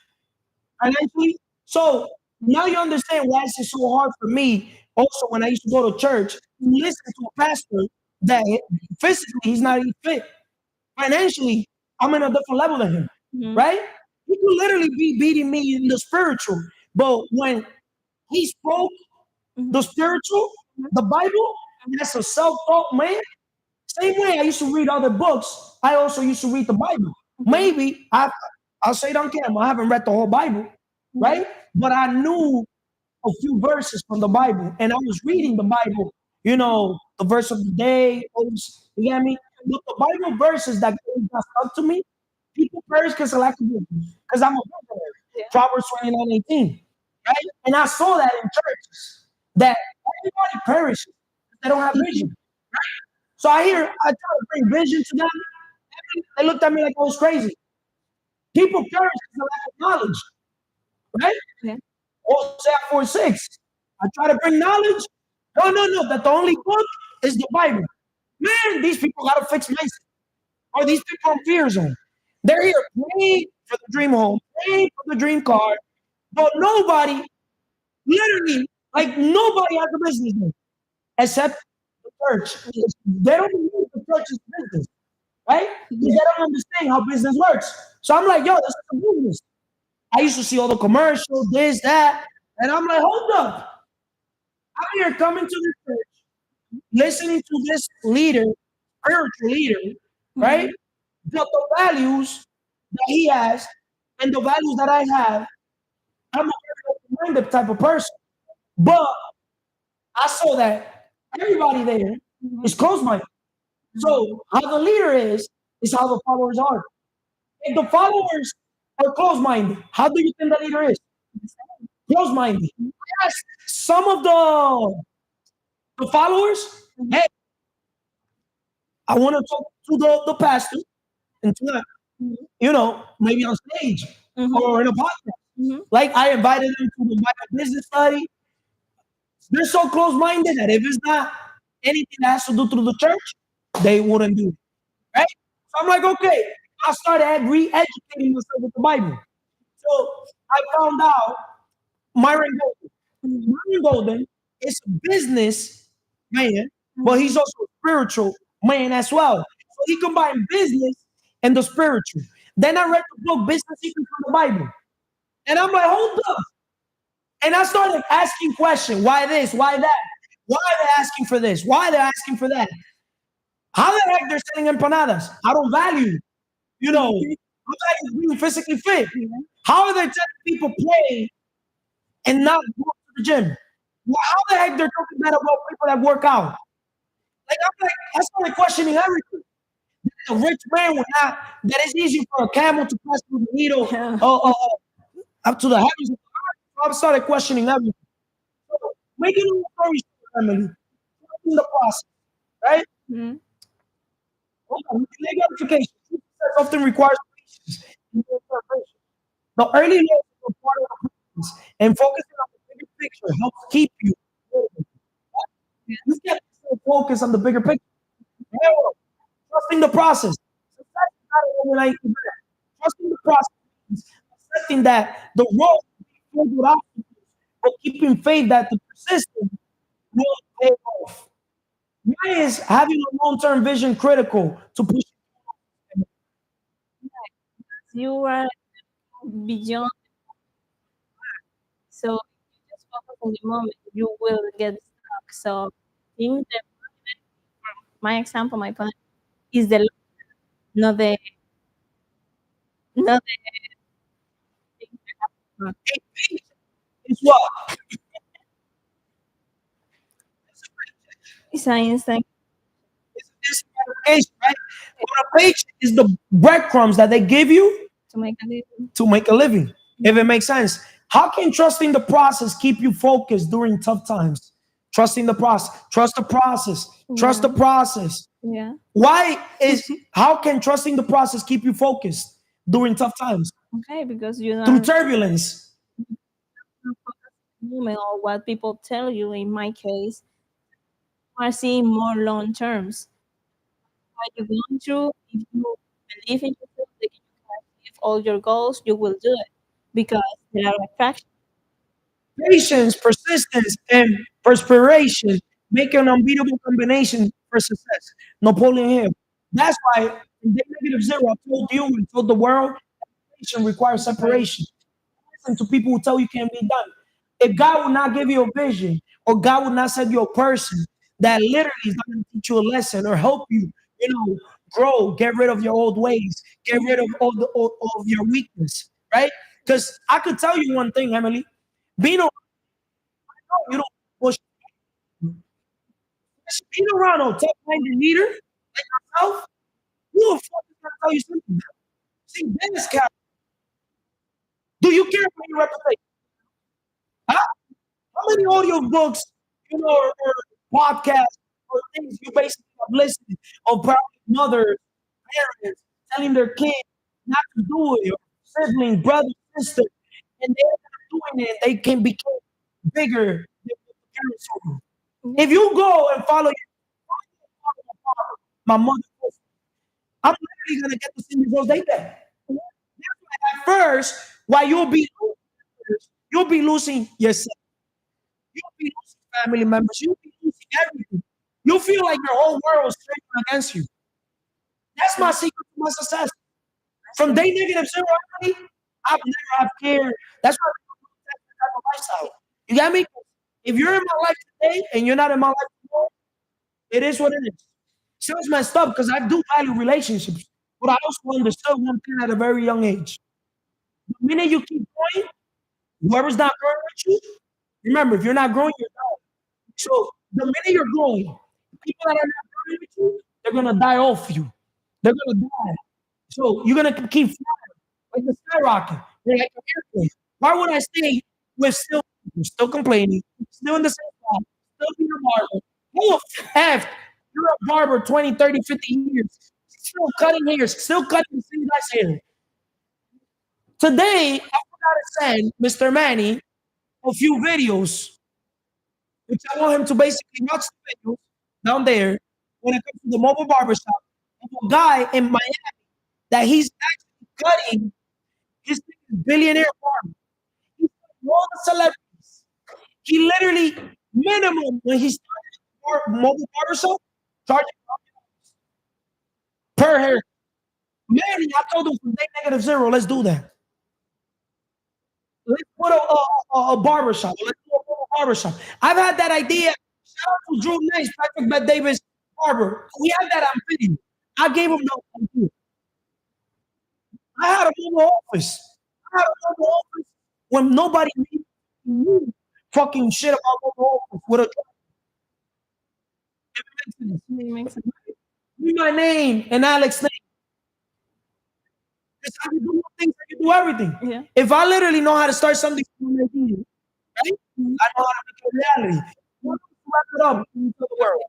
financially? So now you understand why it's so hard for me. Also, when I used to go to church, to listen to a pastor that physically he's not even fit. Financially, I'm in a different level than him, Mhm, right? He could literally be beating me in the spiritual, but when he spoke mhm, the spiritual, the Bible, that's a self-taught man. Same way I used to read other books, I also used to read the Bible. mhm, Maybe I'll say it on camera, I haven't read the whole Bible, mhm, right? But I knew a few verses from the Bible, and I was reading the Bible, the verse of the day, you get me? But the Bible verses that got stuck to me, people perish because of lack of wisdom, because I'm a visionary. yeah. Proverbs 29:18, right? And I saw that in churches, that everybody perishes. They don't have vision. So I try to bring vision to them. They looked at me like I was crazy. People perish because of lack of knowledge, right? Yeah. Hosea 4:6. I try to bring knowledge. No, no, no. That the only book is the Bible. Man, these people got to fix mindset. Or these people on fear zone. They're here praying for the dream home, praying for the dream car, but nobody, literally, like nobody has a business there except the church. They don't believe the church is business, right? Because they don't understand how business works. So I'm like, yo, this is a business. I used to see all the commercials, this, that, and I'm like, hold up. I'm here coming to this church, listening to this leader, spiritual leader, right? Mhm, But the values that he has and the values that I have, I'm a very open-minded type of person. But I saw that everybody there mhm, is close-minded. So how the leader is how the followers are. If the followers are close-minded, how do you think the leader is? Close-minded. Yes, some of the followers, hey, I want to talk to the pastor and to that, mhm, maybe on stage mhm, or in a podcast. mhm. Like I invited them to the Bible business study. They're so close-minded that if it's not anything that has to do through the church, they wouldn't do it. Right? So I'm like, okay. I started re-educating myself with the Bible. So I found out Myron Golden. Mhm. Myron Golden is a business man, but he's also a spiritual man as well. So he combined business and the spiritual. Then I read the book Business Secrets from the Bible. And I'm like, hold up. And I started asking questions. Why this? Why that? Why are they asking for this? Why are they asking for that? How the heck they're selling empanadas? I don't value, I value being physically fit. Yeah. How are they telling people play and not go to the gym? How the heck they're talking bad about people that work out? I started questioning everything. A rich man would not, that it's easy for a camel to pass through the needle Yeah. up to the heavens. So I started questioning everything. So, making a long story short, Emily, in the process, right? Mhm. Hold on, leg education. Success often requires patience and preparation. The early lessons are part of the process, and focusing on the bigger picture helps keep you moving. You can't stay focused on the bigger picture. However, trusting the process. Success is not an overnight event. Trusting the process means accepting that the road will be filled with obstacles, but keeping faith that the persistence will pay off. Why is having a long-term vision critical to push? You are beyond. So if you just focus on the moment, you will get stuck. So I think that my example, my point is the not the not the thing that happens. Is what? It's an instant It's gratification, right? Motivation is the breadcrumbs that they give you to make a living. to make a living, if it makes sense. How can trusting the process keep you focused during tough times? Trusting the process. Trust the process. Trust the Yeah. process. Yeah. How can trusting the process keep you focused during tough times? Okay, because you Through are turbulence. moment or what people tell you. In my case, you are seeing more long terms. What you're going through, if you believe in yourself that you can achieve all your goals, you will do it because there are attractions. Patience, persistence, and perspiration make an unbeatable combination for success. Napoleon Hill. That's why in Day Negative Zero, I told you and told the world, patience requires separation. Listen to people who tell you can't be done. If God will not give you a vision, or God will not send you a person that literally is going to teach you a lesson or help you, grow, get rid of your old ways, get rid of all of your weakness, right? Because I could tell you one thing, Emily, being around, you don't push, being around a tough-minded leader like myself, you will fucking tell you something. See, Dennis, do you care about your reputation? Huh? How many audio books, or podcasts or things you basically have listened of probably mothers, parents telling their kids not to do it, or siblings, brother, sister, and they're not doing it, they can become bigger than what the parents told them. Yeah. If you go and follow my mother, I'm literally gonna get the same results they get. At first, while you'll be losing yourself. You'll be losing family members. You'll be losing everything. You feel like your whole world is turning against you. That's my secret to my success. From day negative zero, everybody, I've never have cared. That's why that's the type of lifestyle. You got me? If you're in my life today and you're not in my life tomorrow, it is what it is. Sounds messed up because I do value relationships, but I also understood one thing at a very young age. The minute you keep going, whoever's not growing with you, remember, if you're not growing, you're dying. So the minute you're growing, people that are not growing with you, they're gonna die off you. They're gonna die. So you're gonna keep flying like a skyrocket. You're like an airplane. Why would I stay with still complaining, still in the same spot, still being a barber? Who F, you're a barber 20, 30, 50 years, still cutting hairs, still cutting the same guy's hair. Today, I forgot to send Mr. Manny a few videos, which I want him to basically watch the videos down there when it comes to the mobile barbershop of a guy in Miami that he's actually cutting his billionaire barber. He started all the celebrities. He literally minimum when he started mobile barbershop, charging per hair. Manny, I told him from day negative zero, let's do that. Let's put a barbershop. Let's do a barbershop. I've had that idea. Shout out to Drew Nice, Patrick Bet Davis, barber. We had that on video. I gave him the idea. I had a mobile office. I had a mobile office when nobody knew fucking shit about mobile office. With a It makes sense. me my name and Alex name. That's how you do things. How you do everything. Yeah. If I literally know how to start something from an idea, right? I know how to make it reality. Wrap it up into the world.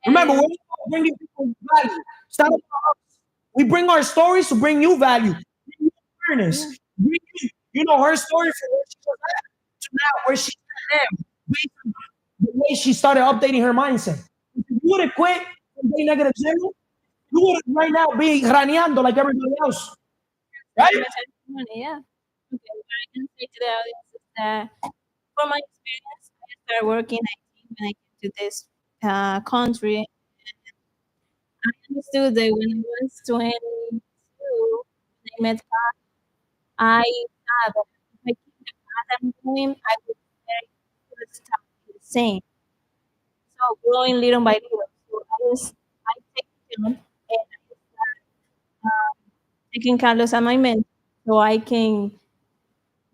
Remember, we're bringing people value. Stop about us. We bring our stories to bring you value, bring you awareness. Bring you know, her story from where she was at to now where she's at now, based on the way she started updating her mindset. If you would have quit from day negative zero, you would have right now be raneando like everybody else. Right? Yeah. Okay. What I can say to the audience is that from my experience, I started working IT when I came to this country. I understood that when I was 22, when I met God, I thought that if I keep the path I'm doing, I would stop the same. So growing little by little. So I take him and I start taking Carlos as my mentor so I can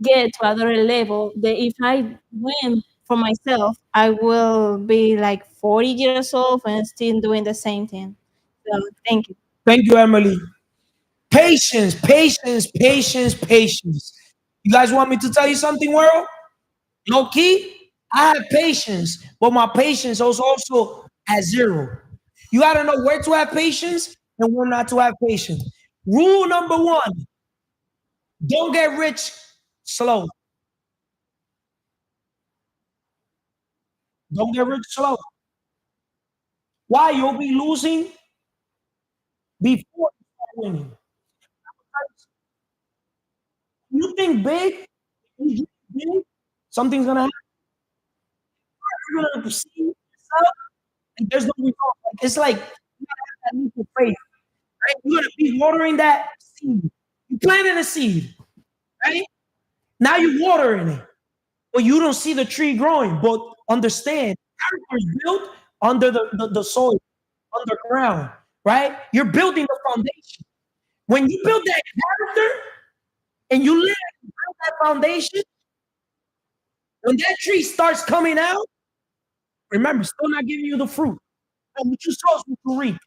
get to another level that if I win for myself, I will be like 40 years old and still doing the same thing. So thank you. Thank you, Emily. Patience, patience, patience, patience. You guys want me to tell you something, world? Low key, I have patience, but my patience is also at zero. You gotta know where to have patience and where not to have patience. Rule number one: don't get rich slow. Don't get rich slow. Why? You'll be losing before you start winning. You think big, you dream big, something's gonna happen. You're gonna see yourself, and there's no result. Like, it's like you gotta have that leap of faith, right? You're gonna be watering that seed. You planted a seed, right? Now you're watering it, but you don't see the tree growing. But understand, character is built under the soil, underground, right? You're building the foundation. When you build that character and you live build that foundation, when that tree starts coming out, remember, still not giving you the fruit. But what you sow is what you reap.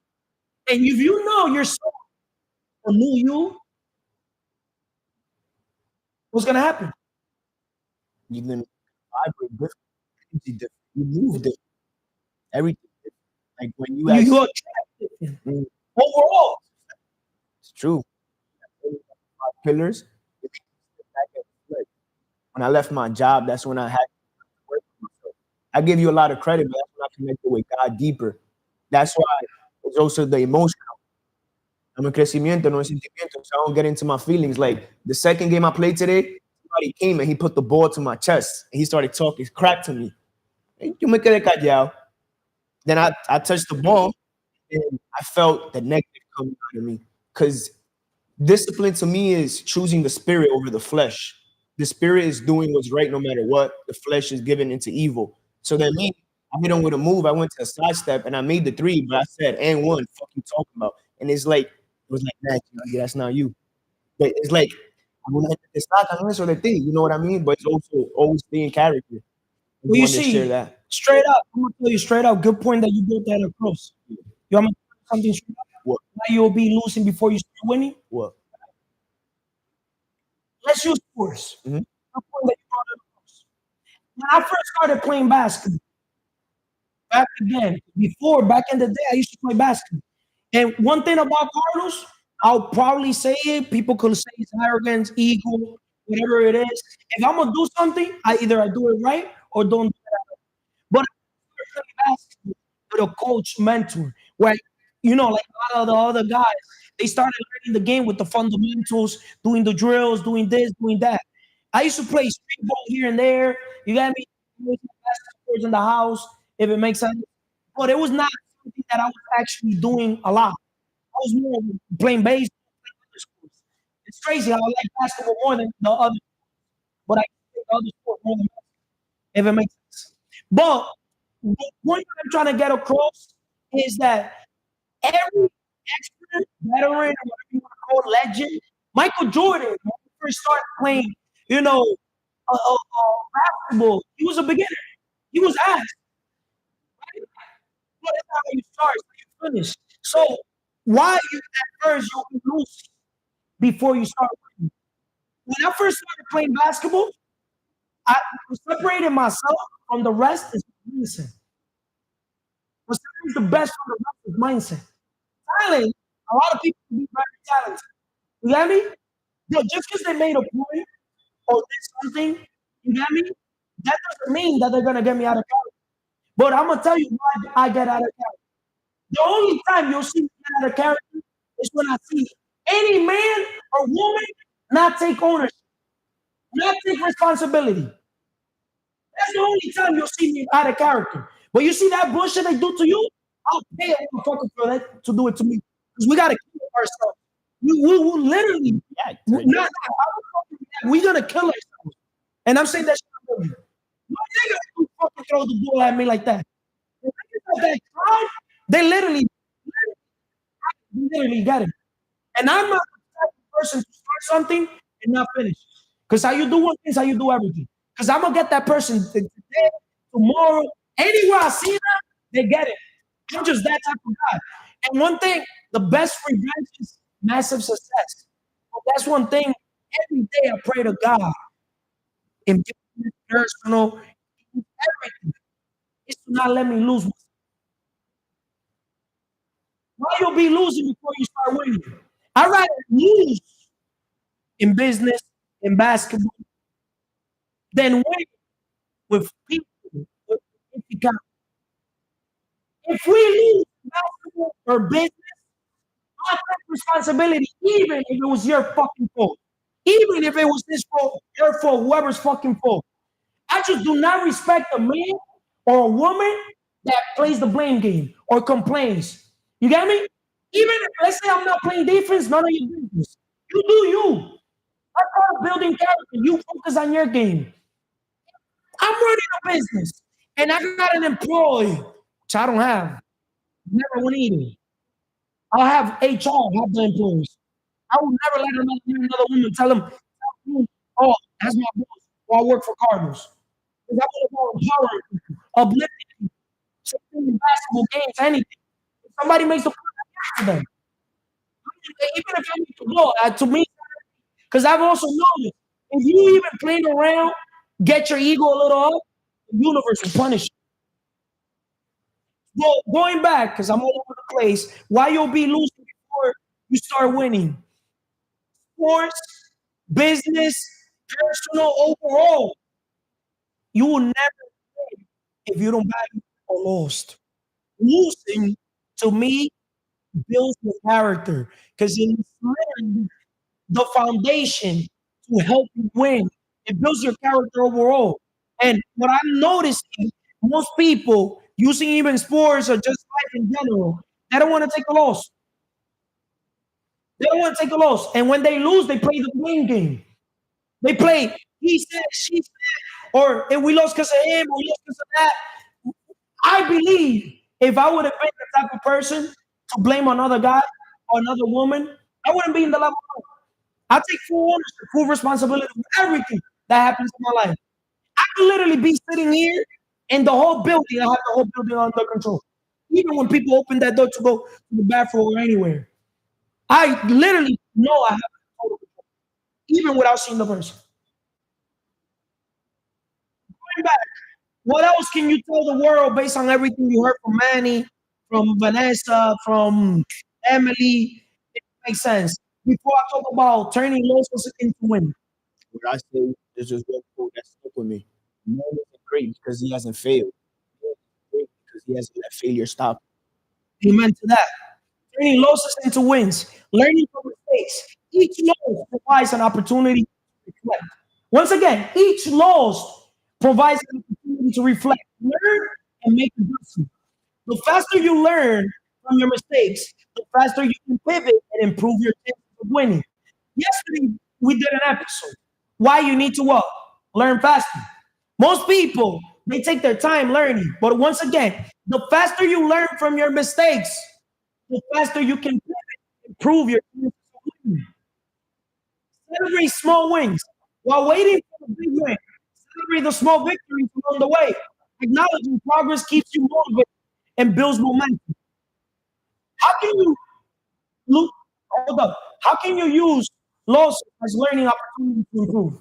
And if you know you're sowing a new you, what's gonna happen? You're gonna vibrate different, energy different. You move different, everything different. Like when you You actually, attract it. mm, Overall. it's true. Five pillars. It makes me step back and reflect. When I left my job, that's when I had to work for myself. I give you a lot of credit, but that's when I connected with God deeper. That's why it's also the emotional. I'm a crecimiento, no es sentimiento. So I don't get into my feelings. Like the second game I played today, somebody came and he put the ball to my chest and he started talking crap to me. Yo me quedé callado. Then I touched the ball and I felt the negative coming out of me. Because discipline to me is choosing the spirit over the flesh. The spirit is doing what's right no matter what. The flesh is given into evil. So then me, I hit him with a move. I went to a sidestep and I made the three, but I said, and one, fuck you talking about. And it's like, it was like, nah, yeah, that's not you. But it's like, I'm gonna destaca, no eso de ti, you know what I mean? But it's also always stay in character. I Well, just you wanted to share see, that. straight up, I'm gonna tell you straight up. Good point that you built that across. You want me to tell you something straight up? What? Why you'll be losing before you start winning? What? Let's use sports. Mhm. Good point that you brought it across. When I first started playing basketball, back again, before back in the day, I used to play basketball. And one thing about Carlos, I'll probably say it. People could say it's arrogance, ego, whatever it is. If I'm gonna do something, I do it right or don't do it at all. But I started playing basketball with a coach mentor, where like a lot of the other guys, they started learning the game with the fundamentals, doing the drills, doing this, doing that. I used to play street ball here and there. You got me? Basketballs in the house, if it makes sense. But it was not something that I was actually doing a lot. I was more playing baseball, playing other sports. It's crazy how I like basketball more than the other, but I play the other sport more than basketball, if it makes sense. But the point that I'm trying to get across is that every expert, veteran, or whatever you want to call it, legend, Michael Jordan, when he first started playing, you know, basketball, he was a beginner. He was asked, but that's not how you start, it's how you finish. So why you at first you'll be losing before you start winning? When I first started playing basketball, I separated myself from the rest is mindset. What separates the best from the rest is mindset. Talent, a lot of people can be very talented. You got me? Yo, just because they made a point or did something, you got me? That doesn't mean that they're gonna get me out of character. But I'm gonna tell you why I get out of character. The only time you'll see me get out of character is when I see any man or woman not take ownership, not take responsibility. That's the only time you'll see me out of character. But you see that bullshit they do to you, I'll pay a motherfucker for that to do it to me. Because we gotta kill ourselves. We will literally not we're gonna kill ourselves. And I'm saying that shit really. No nigga who fucking throw the ball at me like that. The niggas that tried, they literally got it. And I'm not the type of person to start something and not finish. Because how you do one thing is how you do everything. Because I'm gonna get that person today, tomorrow, anywhere I see them, they get it. I'm just that type of guy. And one thing, the best revenge is massive success. So that's one thing. Every day I pray to God in business, personal, everything. Is to not let me lose. Why you'll be losing before you start winning? I'd rather lose in business, in basketball, than win with people. If we lose basketball or business, I take responsibility, even if it was your fucking fault. Even if it was his fault, your fault, whoever's fucking fault. I just do not respect a man or a woman that plays the blame game or complains. You get me? Even if, let's say I'm not playing defense, none of your business. You do you. I call building character. You focus on your game. I'm running a business and I got an employee, which I don't have. Never will need it. I'll have HR have the employees. I will never let another woman tell them, oh, that's my boss. Or I work for Cardinals. Because I want to go empowering people, uplifting people, something in basketball games, anything. If somebody makes a point, I give to them. Even if I need to go, to me, because I've also noticed if you even playing around, get your ego a little up, the universe will punish you. Well, going back, because I'm all over the place, why you'll be losing before you start winning? Sports, business, personal, overall, you will never win if you don't value or lost. Losing to me builds your character because it's literally the foundation to help you win. It builds your character overall. And what I'm noticing, most people using even sports or just life in general, they don't want to take a loss. They don't want to take a loss. And when they lose, they play the blame game. They play he said, she said, or if we lost because of him, or we lost because of that. I believe if I would have been the type of person to blame another guy or another woman, I wouldn't be in the level. I take full ownership, full responsibility for everything that happens in my life. I could literally be sitting here in the whole building. I have the whole building under control. Even when people open that door to go to the bathroom or anywhere, I literally know I have total control, even without seeing the person. Going back, what else can you tell the world based on everything you heard from Manny, from Vanessa, from Emily? It makes sense. Before I talk about turning losses into win. What I say is just one quote that stuck with me. Man isn't great because he hasn't failed. Man isn't great because he hasn't let failure stop. Amen to that. turning losses into wins, learning from mistakes. Each loss provides an opportunity to reflect. Once again, each loss provides an opportunity to reflect, learn, and make adjustments. The faster you learn from your mistakes, the faster you can pivot and improve your chances of winning. Yesterday, we did an episode. Why you need to what? Learn faster. Most people, they take their time learning. But once again, the faster you learn from your mistakes, the faster you can pivot, improve your chances of winning. Celebrate small wins. While waiting for the big win, celebrate the small victories along the way. Acknowledging progress keeps you motivated and builds momentum. How can you look? Hold up. How can you use losses as learning opportunities to improve?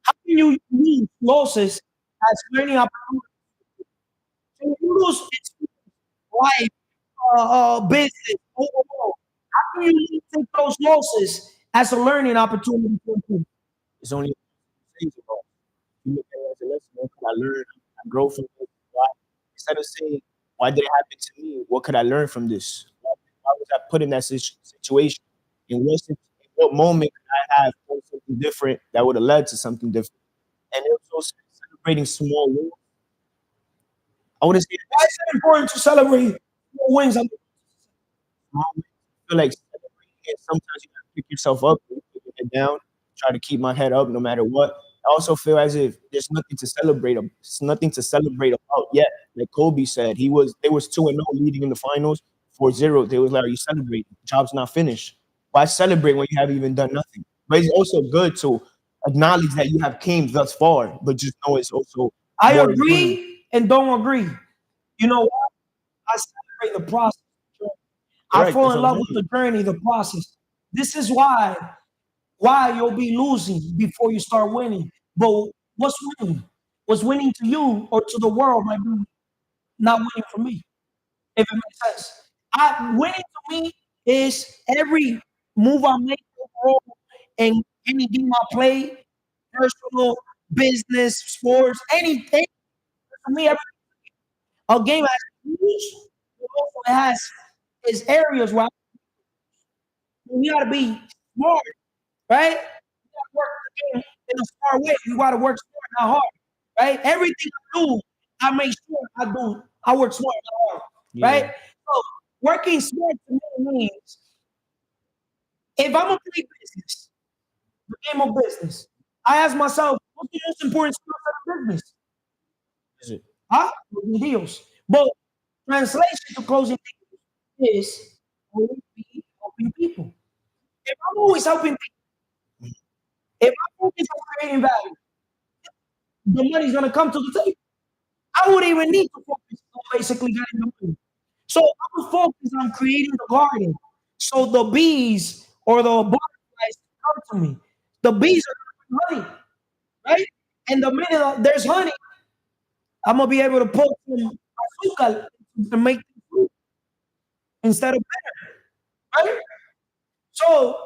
How can you use losses as learning opportunities? So you lose life, business, overall. How can you take those losses as a learning opportunity to improve? It's only things about. You look at it as a lesson. What could I learn? I grow from this. Why? Instead of saying, "Why did it happen to me? What could I learn from this? Why was I put in that situation? In what moment could I have done something different that would have led to something different?" And also celebrating small wins. I wouldn't say Why is it important to celebrate small wins? small wins. I feel like celebrating it. Sometimes you gotta pick yourself up, and put your head down, try to keep my head up no matter what. I also feel as if there's nothing to celebrate. There's nothing to celebrate about yet. Like Kobe said, they was 2-0 leading in the finals, 4-0. They was like, "Are you celebrating? Job's not finished. Why celebrate when you haven't even done nothing?" But it's also good to acknowledge that you have came thus far, but just know it's also I more important. agree and don't agree. You know what? I celebrate the process. I Correct. fall That's in what I'm love with saying. the journey, the process. This is why you'll be losing before you start winning. But what's winning? What's winning to you or to the world might be not winning for me, if it makes sense. Winning to me is every move I make overall in any game I play, personal, business, sports, anything. For me, a game has rules, but also it has its areas where we got to be smart, right? We got to work the game in a smart way. We got to work smart, not hard, right? Everything I do, I make sure I work smart, not hard, Yeah. right? So working smart to me means if I'm gonna play business, the game of business, I ask myself, what's the most important skill set of business? Is it? Huh? Closing deals. But translation to closing deals is always be helping people. If I'm always helping people, if I'm focused on creating value, the money's gonna come to the table. I wouldn't even need to focus on basically getting the money. So I would focus on creating the garden. So the bees or the butterflies come to me. The bees are gonna bring honey, right? And the minute there's honey, I'm gonna be able to put some azúcar and make fruit instead of bitter, right? So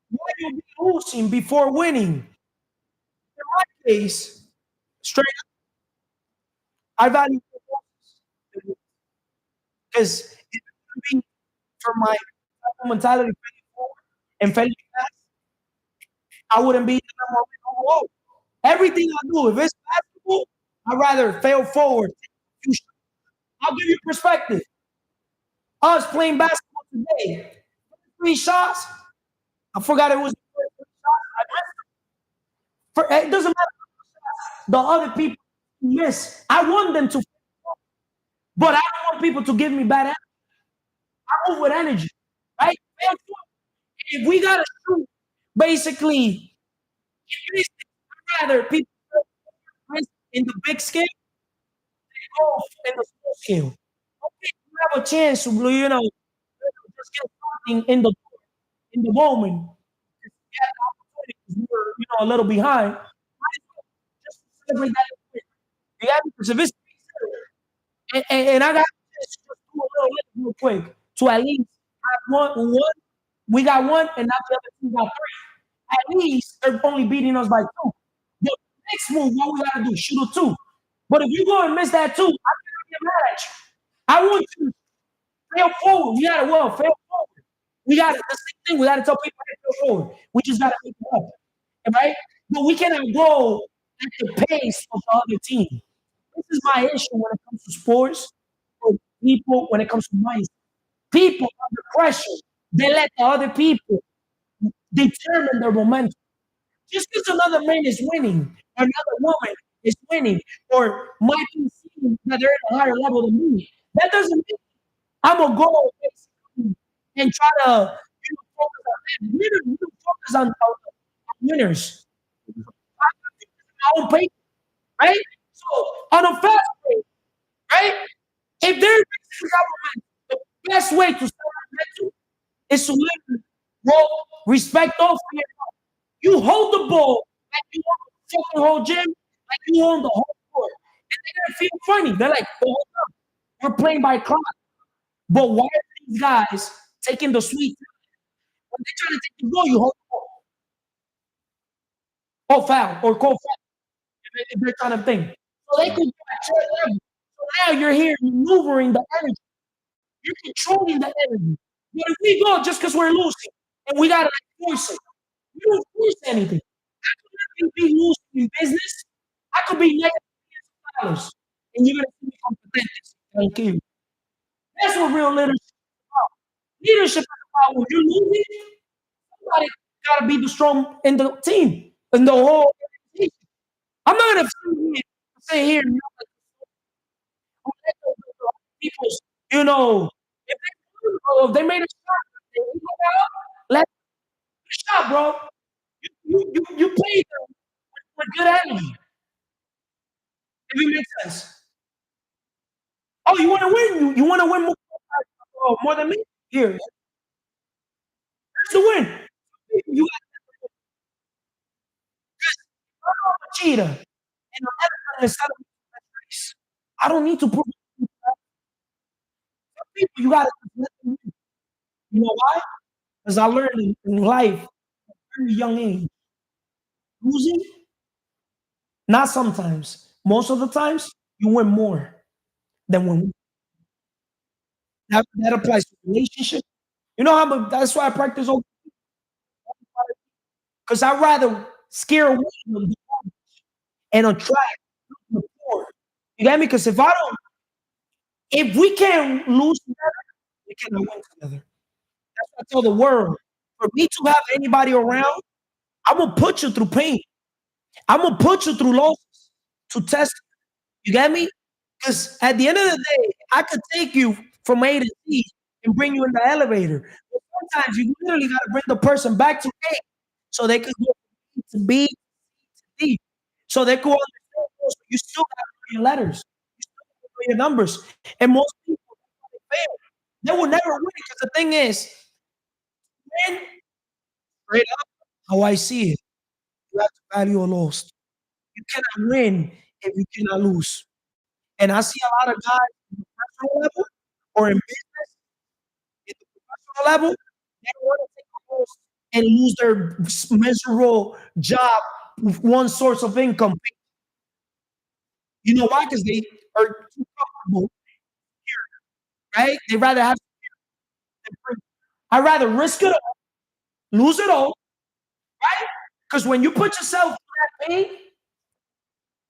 why you be losing before winning? In my case, straight up, I value because if it would be for my mentality and failing fast, I wouldn't be the number one overall. Everything I do, if it's basketball, I'd rather fail forward. I'll give you perspective. Us playing basketball today, 3 shots, I forgot it was the first 3 shots. I missed them. It doesn't matter the other people miss. I want them to, but I don't want people to give me bad energy. I move with energy, right? If we gotta shoot, basically, I'd rather people in the big scale go in the small scale. Okay, you have a chance to, just get something in the moment. If you have the opportunity, 'cause we were, a little behind. Might as well just celebrate that. Yeah, because if it's and I got to just do a little bit real quick to at least have one. We got one, and now the other two got three. At least they're only beating us by two. The next move, what we gotta do? Shoot a two. But if you go and miss that two, I can't get mad at you. I want you Fail forward. We gotta well fail forward. We gotta the same thing. We gotta tell people hey, fail forward. We just gotta make it up, right? But we cannot go at the pace of the other team. This is my issue when it comes to sports. Or people, when it comes to money, people under pressure, they let the other people determine their momentum. Just because another man is winning, or another woman is winning, or might be seeing that they're at a higher level than me, that doesn't mean I'm gonna go basically and try to focus on that. We don't focus on winners. I my own paper, right? So on a fast break, right? If there's government, the best way to start momentum is to literally roll, respect those fear. You hold the ball like you own the fucking whole gym, like you own the whole court. And they're gonna feel funny. They're like, oh, hold up. We're playing by clock. But why are these guys taking the sweet? When they try to take the ball, you hold the ball. Oh, foul or call foul if they're trying to think. So they could do at your level. So now you're here maneuvering the energy. You're controlling the energy. But if we go just because we're losing and we gotta like force it, we don't force anything. I could literally be losing in business. I could be negative $1,000,000 and you're gonna see me competentes. Thank you. That's what real leadership is about. Leadership is about when you're losing, somebody gotta be the strong in the team, in the whole organization. I'm not gonna sit here and not let people's, if they made a shot, they go out, let the shot, bro. You played them with good energy. If it makes sense. Oh, you want to win? You want to win more than me? Here, here's the win. You got I'm a cheater, and I'm never gonna settle for race. I don't need to prove it to people. You got to let them win. You know why? Because I learned in life, at a very young age, losing. Not sometimes. Most of the times, you win more than when that applies to relationships. You know how much, that's why I practice because I'd rather scare away them and attract the poor. You get me? Because if we can't lose together, we cannot win together. That's what I tell the world. For me to have anybody around, I'm gonna put you through pain. I'm gonna put you through losses to test. You get me? Because at the end of the day, I could take you from A to Z and bring you in the elevator. But sometimes you literally got to bring the person back to A so they could go from B to D. So they go understand those, but you still got to know your letters. You still got to know your numbers. And most people they fail. They will never win because the thing is, win straight up how I see it. You have to value a loss. You cannot win if you cannot lose. And I see a lot of guys in the personal level or in business, in the professional level, they want to take a risk and lose their miserable job with one source of income. You know why? Because they are too comfortable here, right? They rather have than free. I'd rather risk it all, lose it all, right? Because when you put yourself through that pain, you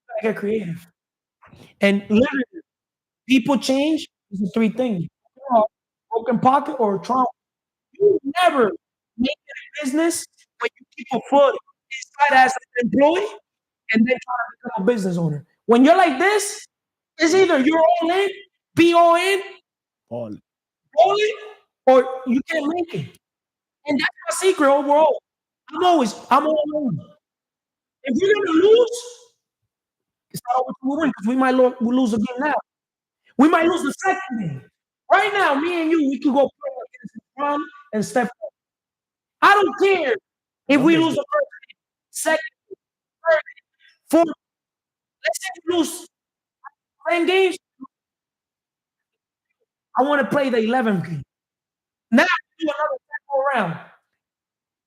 gotta get creative. And literally, people change is the three things: broken pocket or trauma. You never make it a business when you keep a foot inside as an employee and then try to become a business owner. When you're like this, it's either you're all in, be all in, All all in, or you can't make it. And that's my secret overall. I'm all in. If we're gonna lose, it's not always we win because we lose a game now. We might lose the second game. Right now, me and you, we could go play against LeBron and Steph. I don't care if we numbers lose the first game, second, third, fourth. Let's say we lose 10 games. I want to play the 11th game. Now we do another 10 more round.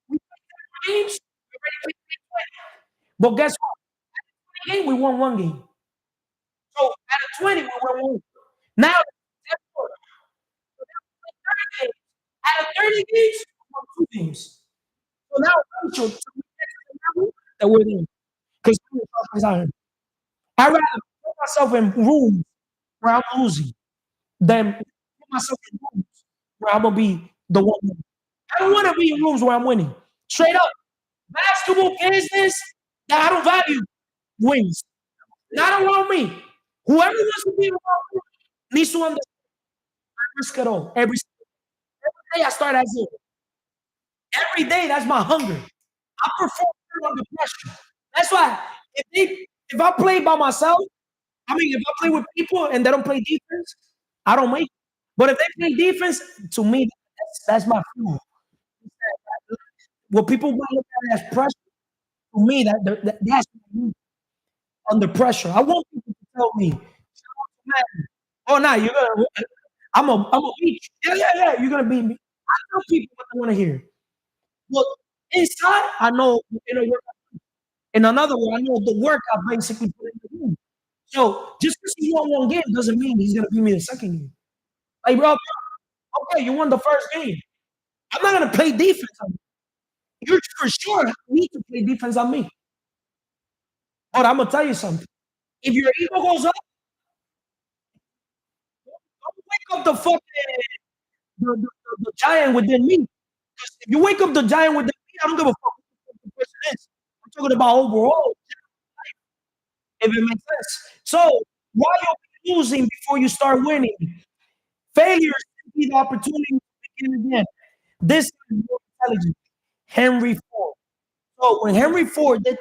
We play 10 games. We already played 20. But guess what? At the 20 game, we won one game. So at a 20, we won one. Now, 10 more. Out of 30 games, we won 2 games. So now, Rachel, to the level that we're in, because I'd rather put myself in rooms where I'm losing than put myself in rooms where I'm gonna be the one. I don't want to be in rooms where I'm winning. Straight up, basketball business that I don't value wins. Not around me. Whoever wants to be around me needs to understand I risk it all. Every day I start at zero. Every day that's my hunger. I perform better under pressure. That's why if I play by myself, I mean if I play with people and they don't play defense, I don't make it. But if they play defense, to me, that's my fuel. What people might look at as pressure, to me, that's under pressure. I want people to tell me, man, oh, nah, you're gonna, I'm a beat you. Yeah, yeah, yeah, you're gonna beat me. I tell people what they want to hear. Well, inside, I know, work. In another way, I know the work I basically put in the room. So just because he won one game doesn't mean he's gonna beat me the second game. Like, bro, okay, you won the first game. I'm not gonna play defense on you. You for sure need to play defense on me. But I'm gonna tell you something. If your ego goes up, don't wake up the giant within me. 'Cause if you wake up the giant within me, I don't give a fuck who the person is. I'm talking about overall, if it makes sense. So why you're losing before you start winning? Failure is simply the opportunity to begin again. This is more intelligent. Henry Ford. So when Henry Ford did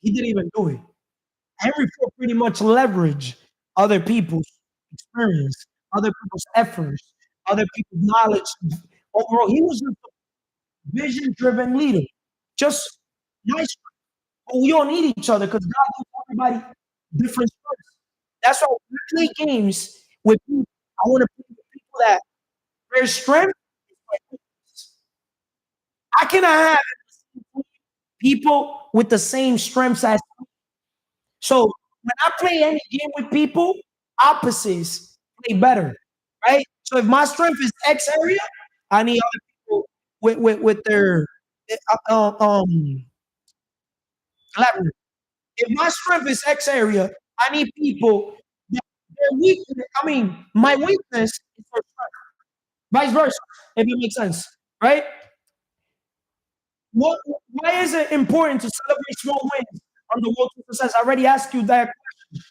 he didn't even do it. Henry Ford pretty much leveraged other people's experience, other people's efforts, other people's knowledge. Overall, he was just a vision-driven leader. Just nice. But we all need each other because God gives everybody different strengths. That's why when I play games with people, I want to play with people that their strength is my weakness. I cannot have people with the same strengths as me. So when I play any game with people, opposites play better, right? So if my strength is X area, I need other people with their leverage. If my strength is X area, I need people that their weakness. I mean, my weakness is their strength. Vice versa, if it makes sense, right? What, why is it important to celebrate small wins on the road to success? I already asked you that question.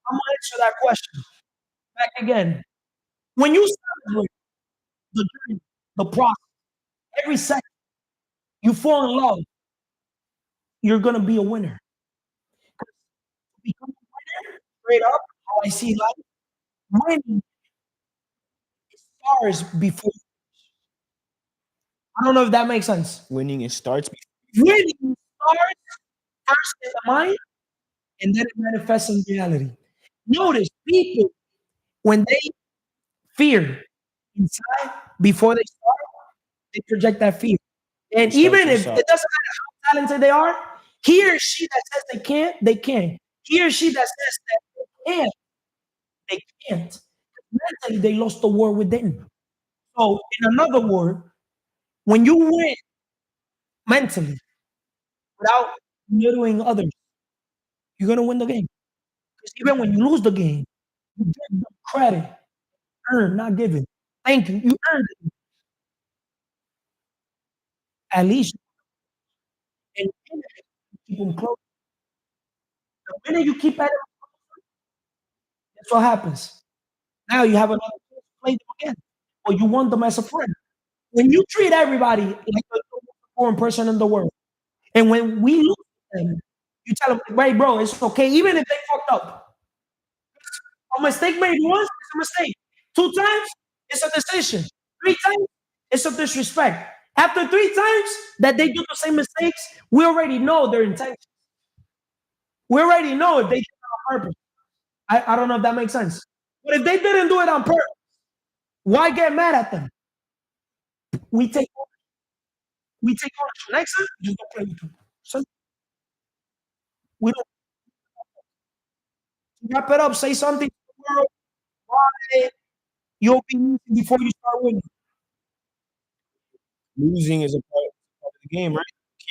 I'm gonna answer that question back again. When you celebrate the journey, the process, every second you fall in love, you're gonna be a winner. To become a winner, straight up, how I see life, winning starts before. I don't know if that makes sense. Winning it starts. Winning starts first in the mind, and then it manifests in reality. Notice people when they fear inside before they start, they project that fear. And You start even if yourself. it doesn't matter how talented they are, he or she that says they can't, they can. He or she that says that they can't. Mentally, they lost the war within. So, in another word, when you win mentally without belittling others, you're gonna win the game. Because even when you lose the game, you give them credit, earn, not given. Thank you. You earned it. At least, and keep them close. The minute you keep at it, that's what happens. Now you have another chance to play them again, or you want them as a friend. When you treat everybody like the most important person in the world, and when we lose them, you tell them, "Hey, bro, it's okay, even if they fucked up. A mistake made once is a mistake. 2 times, it's a decision. 3 times, it's a disrespect. After 3 times that they do the same mistakes, we already know their intention. We already know if they did it on purpose. I don't know if that makes sense. But if they didn't do it on purpose, why get mad at them? We take we take ownership. Next time, just don't play with them. So we don't wrap it up. Say something to the world. Why you'll be losing before you start winning. Losing is a part of the game, right? You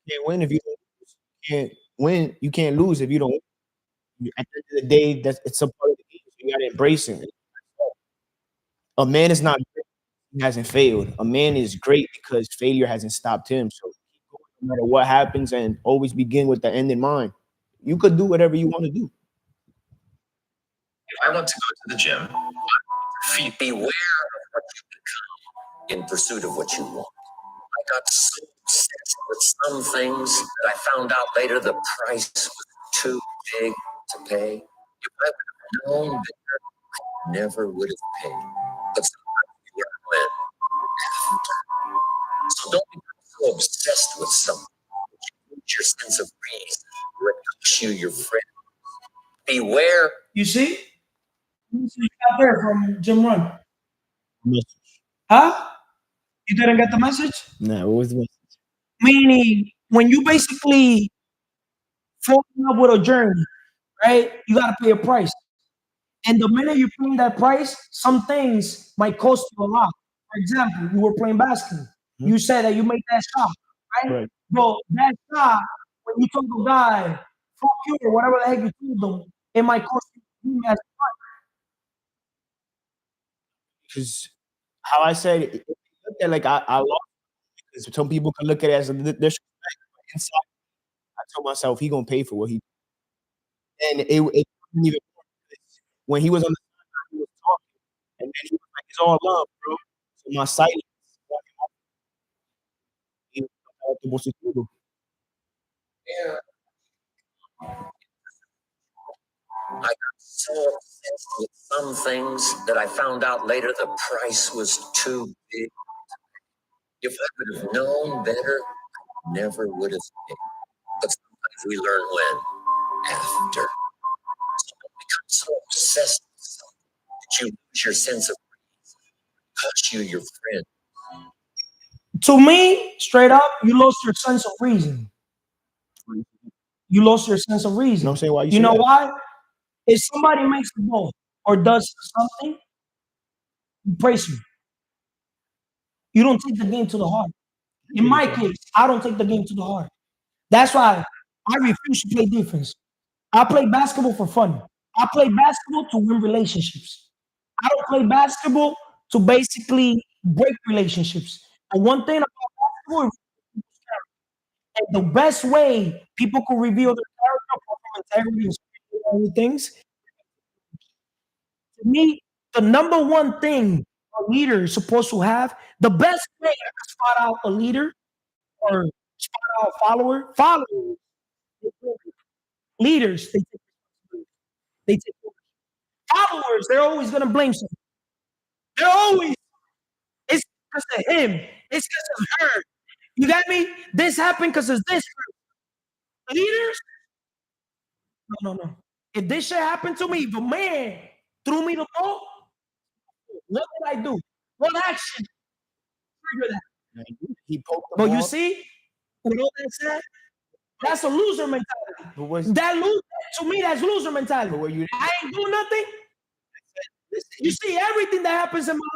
can't win if you don't lose. You can't win. You can't lose if you don't win. At the end of the day, it's a part of the game. So you gotta embrace it. A man is not great, he hasn't failed. A man is great because failure hasn't stopped him. So keep going no matter what happens and always begin with the end in mind. You could do whatever you want to do. If I want to go to the gym, beware of what you become in pursuit of what you want. I got so obsessed with some things that I found out later the price was too big to pay. If I would have known better, I never would have paid. But sometimes you learn when after. So don't become so obsessed with something that you lose your sense of reason or it costs you your friend. Beware. You see? You got there from Jim Run. Message. Huh? You didn't get the message? Nah, what was the message? Meaning, when you basically fall in love with a journey, right? You gotta pay a price. And the minute you're paying that price, some things might cost you a lot. For example, you were playing basketball. You said that you made that shot, right? Right. Bro, that shot, when you told the guy, fuck you, or whatever the heck you told them, it might cost you as Because how I said it, looked at like I lost. Because some people can look at it as a disrespect. But inside, I told myself he gonna pay for what he. And it wasn't even when he was on the sideline, he was talking, and then he was like, "It's all love, bro." So my silence. I got so obsessed with some things that I found out later the price was too big. If I would have known better, I never would have paid. But sometimes we learn when after. So don't become so obsessed with something that you lose your sense of reason, cost you your friend. to me, straight up, you lost your sense of reason. You lost your sense of You know reason. what I'm saying? Why you You say know that? why? If somebody makes the ball or does something, you praise him. You don't take the game to the heart. In my case, I don't take the game to the heart. That's why I refuse to play defense. I play basketball for fun. I play basketball to win relationships. I don't play basketball to basically break relationships. And one thing about basketball is and the best way people can reveal their character, from integrity, and other things. To me, the number one thing a leader is supposed to have, the best way to spot out a leader or spot out a follower, followers, leaders, they take followers, they're always gonna blame someone. They're always, it's because of him, it's because of her. You got me? This happened because of this. Leaders, no, no, no. If this shit happened to me, the man threw me the ball, what did I do? What action triggered that? He poked the But ball. you see, with all that said, that's a loser mentality. But was That lose to me, that's loser mentality. but were you? I ain't do nothing. You see, everything that happens in my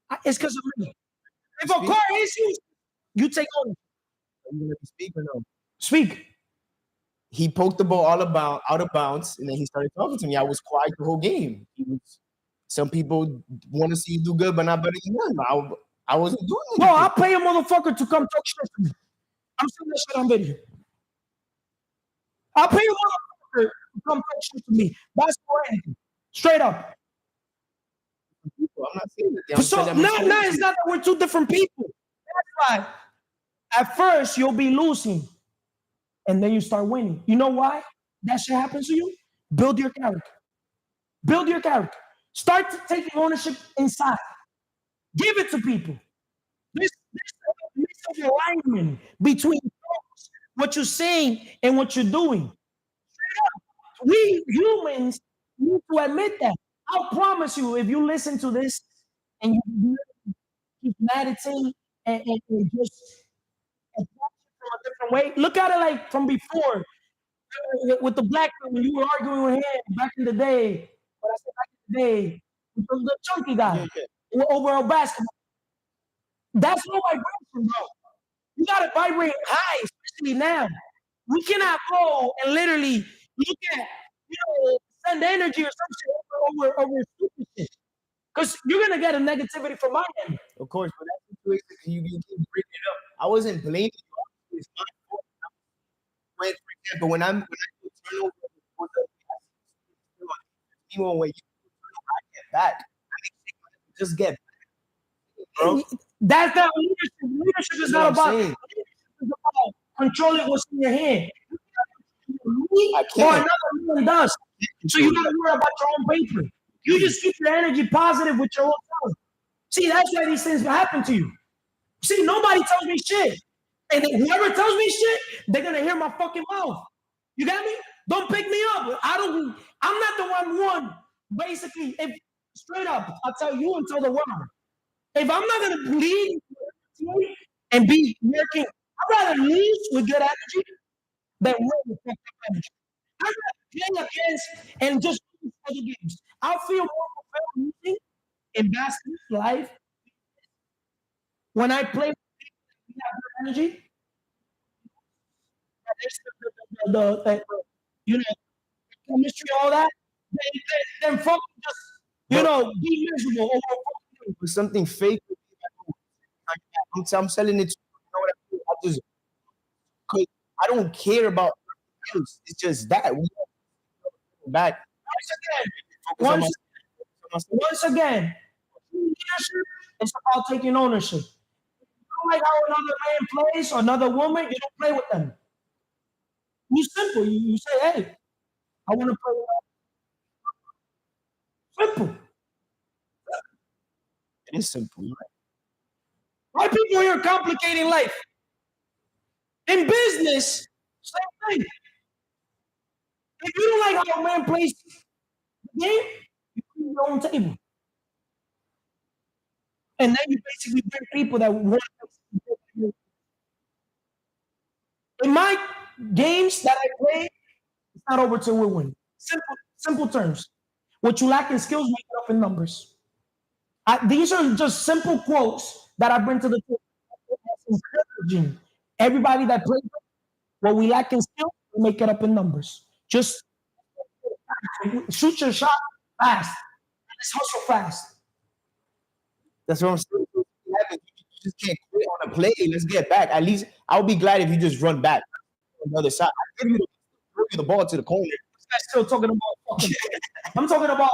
life, it's because of me. If a car hits you, you take ownership. Are you gonna speak or no? Speak. He poked the ball all about out of bounds, and then he started talking to me. I was quiet the whole game. Some people want to see you do good, but not better than them. I wasn't doing Bro, anything. I'll pay a motherfucker to come talk shit to me. I'm saying that shit on video. I'll pay a motherfucker to come talk shit to me. Basketball or anything. Straight up. I'm not saying that. For so, no, it's not that we're two different people. That's why at first you'll be losing and then you start winning. You know why that shit happens to you? Build your character. Build your character. Start taking ownership inside. Give it to people. There's a alignment between what you're saying and what you're doing. We humans need to admit that. I'll promise you, if you listen to this and you keep meditating and just approach it from a different way, look at it like from before with the black man when you were arguing with him back in the day. But I said back in the day, the chunky guy Yeah. over a basketball. That's no vibration, bro. You gotta vibrate high, especially now. We cannot go and literally look at, send energy or some shit over stupid shit. Because you're gonna get a negativity from my end. Of course, but that situation, you keep bringing it up. I wasn't blaming you. It's my fault. For example, when I do turnover, even when you do turnover, I get back. I mean, just get back, bro. That's not leadership. Leadership is That's not what I'm about saying. leadership is about controlling what's in your hand. Me I or can't. another man does. So you gotta worry about your own paper. You just keep your energy positive with your own self. See, that's why these things happen to you. See, nobody tells me shit. And then whoever tells me shit, they're gonna hear my fucking mouth. You got me? Don't pick me up. I'm not the one. Basically, if straight up, I'll tell you and tell the world. If I'm not gonna lead and be working, I'd rather lose with good energy than win with fucked up energy. I'd rather play against and just lose other games. I'll feel more fulfilled losing in basketball life when I play with people that have good energy. The chemistry, all that. Then fucking just be miserable over a fucking thing. With something fake. I'm selling it to you. You know what I mean? I just, 'cause I don't care about nothing else. It's just that. We go back. Once again, leadership is about taking ownership. If you don't like how another man plays or another woman, you don't play with them. You simple. You say, hey, I want to play with her. Simple. It is simple. Right? Why people here complicating life? In business, same thing. If you don't like how a man plays the game, you clean your own table. And then you basically bring people that want to. In my games that I play, it's not over till we win. Simple terms. What you lack in skills, make it up in numbers. These are just simple quotes that I bring to the table. That's encouraging everybody that plays. What we lack in skills, we make it up in numbers. Just shoot your shot fast. Let's hustle fast. That's what I'm saying. You just can't quit on a play. Let's get back. At least I'll be glad if you just run back on the other side. I give you the ball to the corner. This guy's still talking about fucking. I'm talking about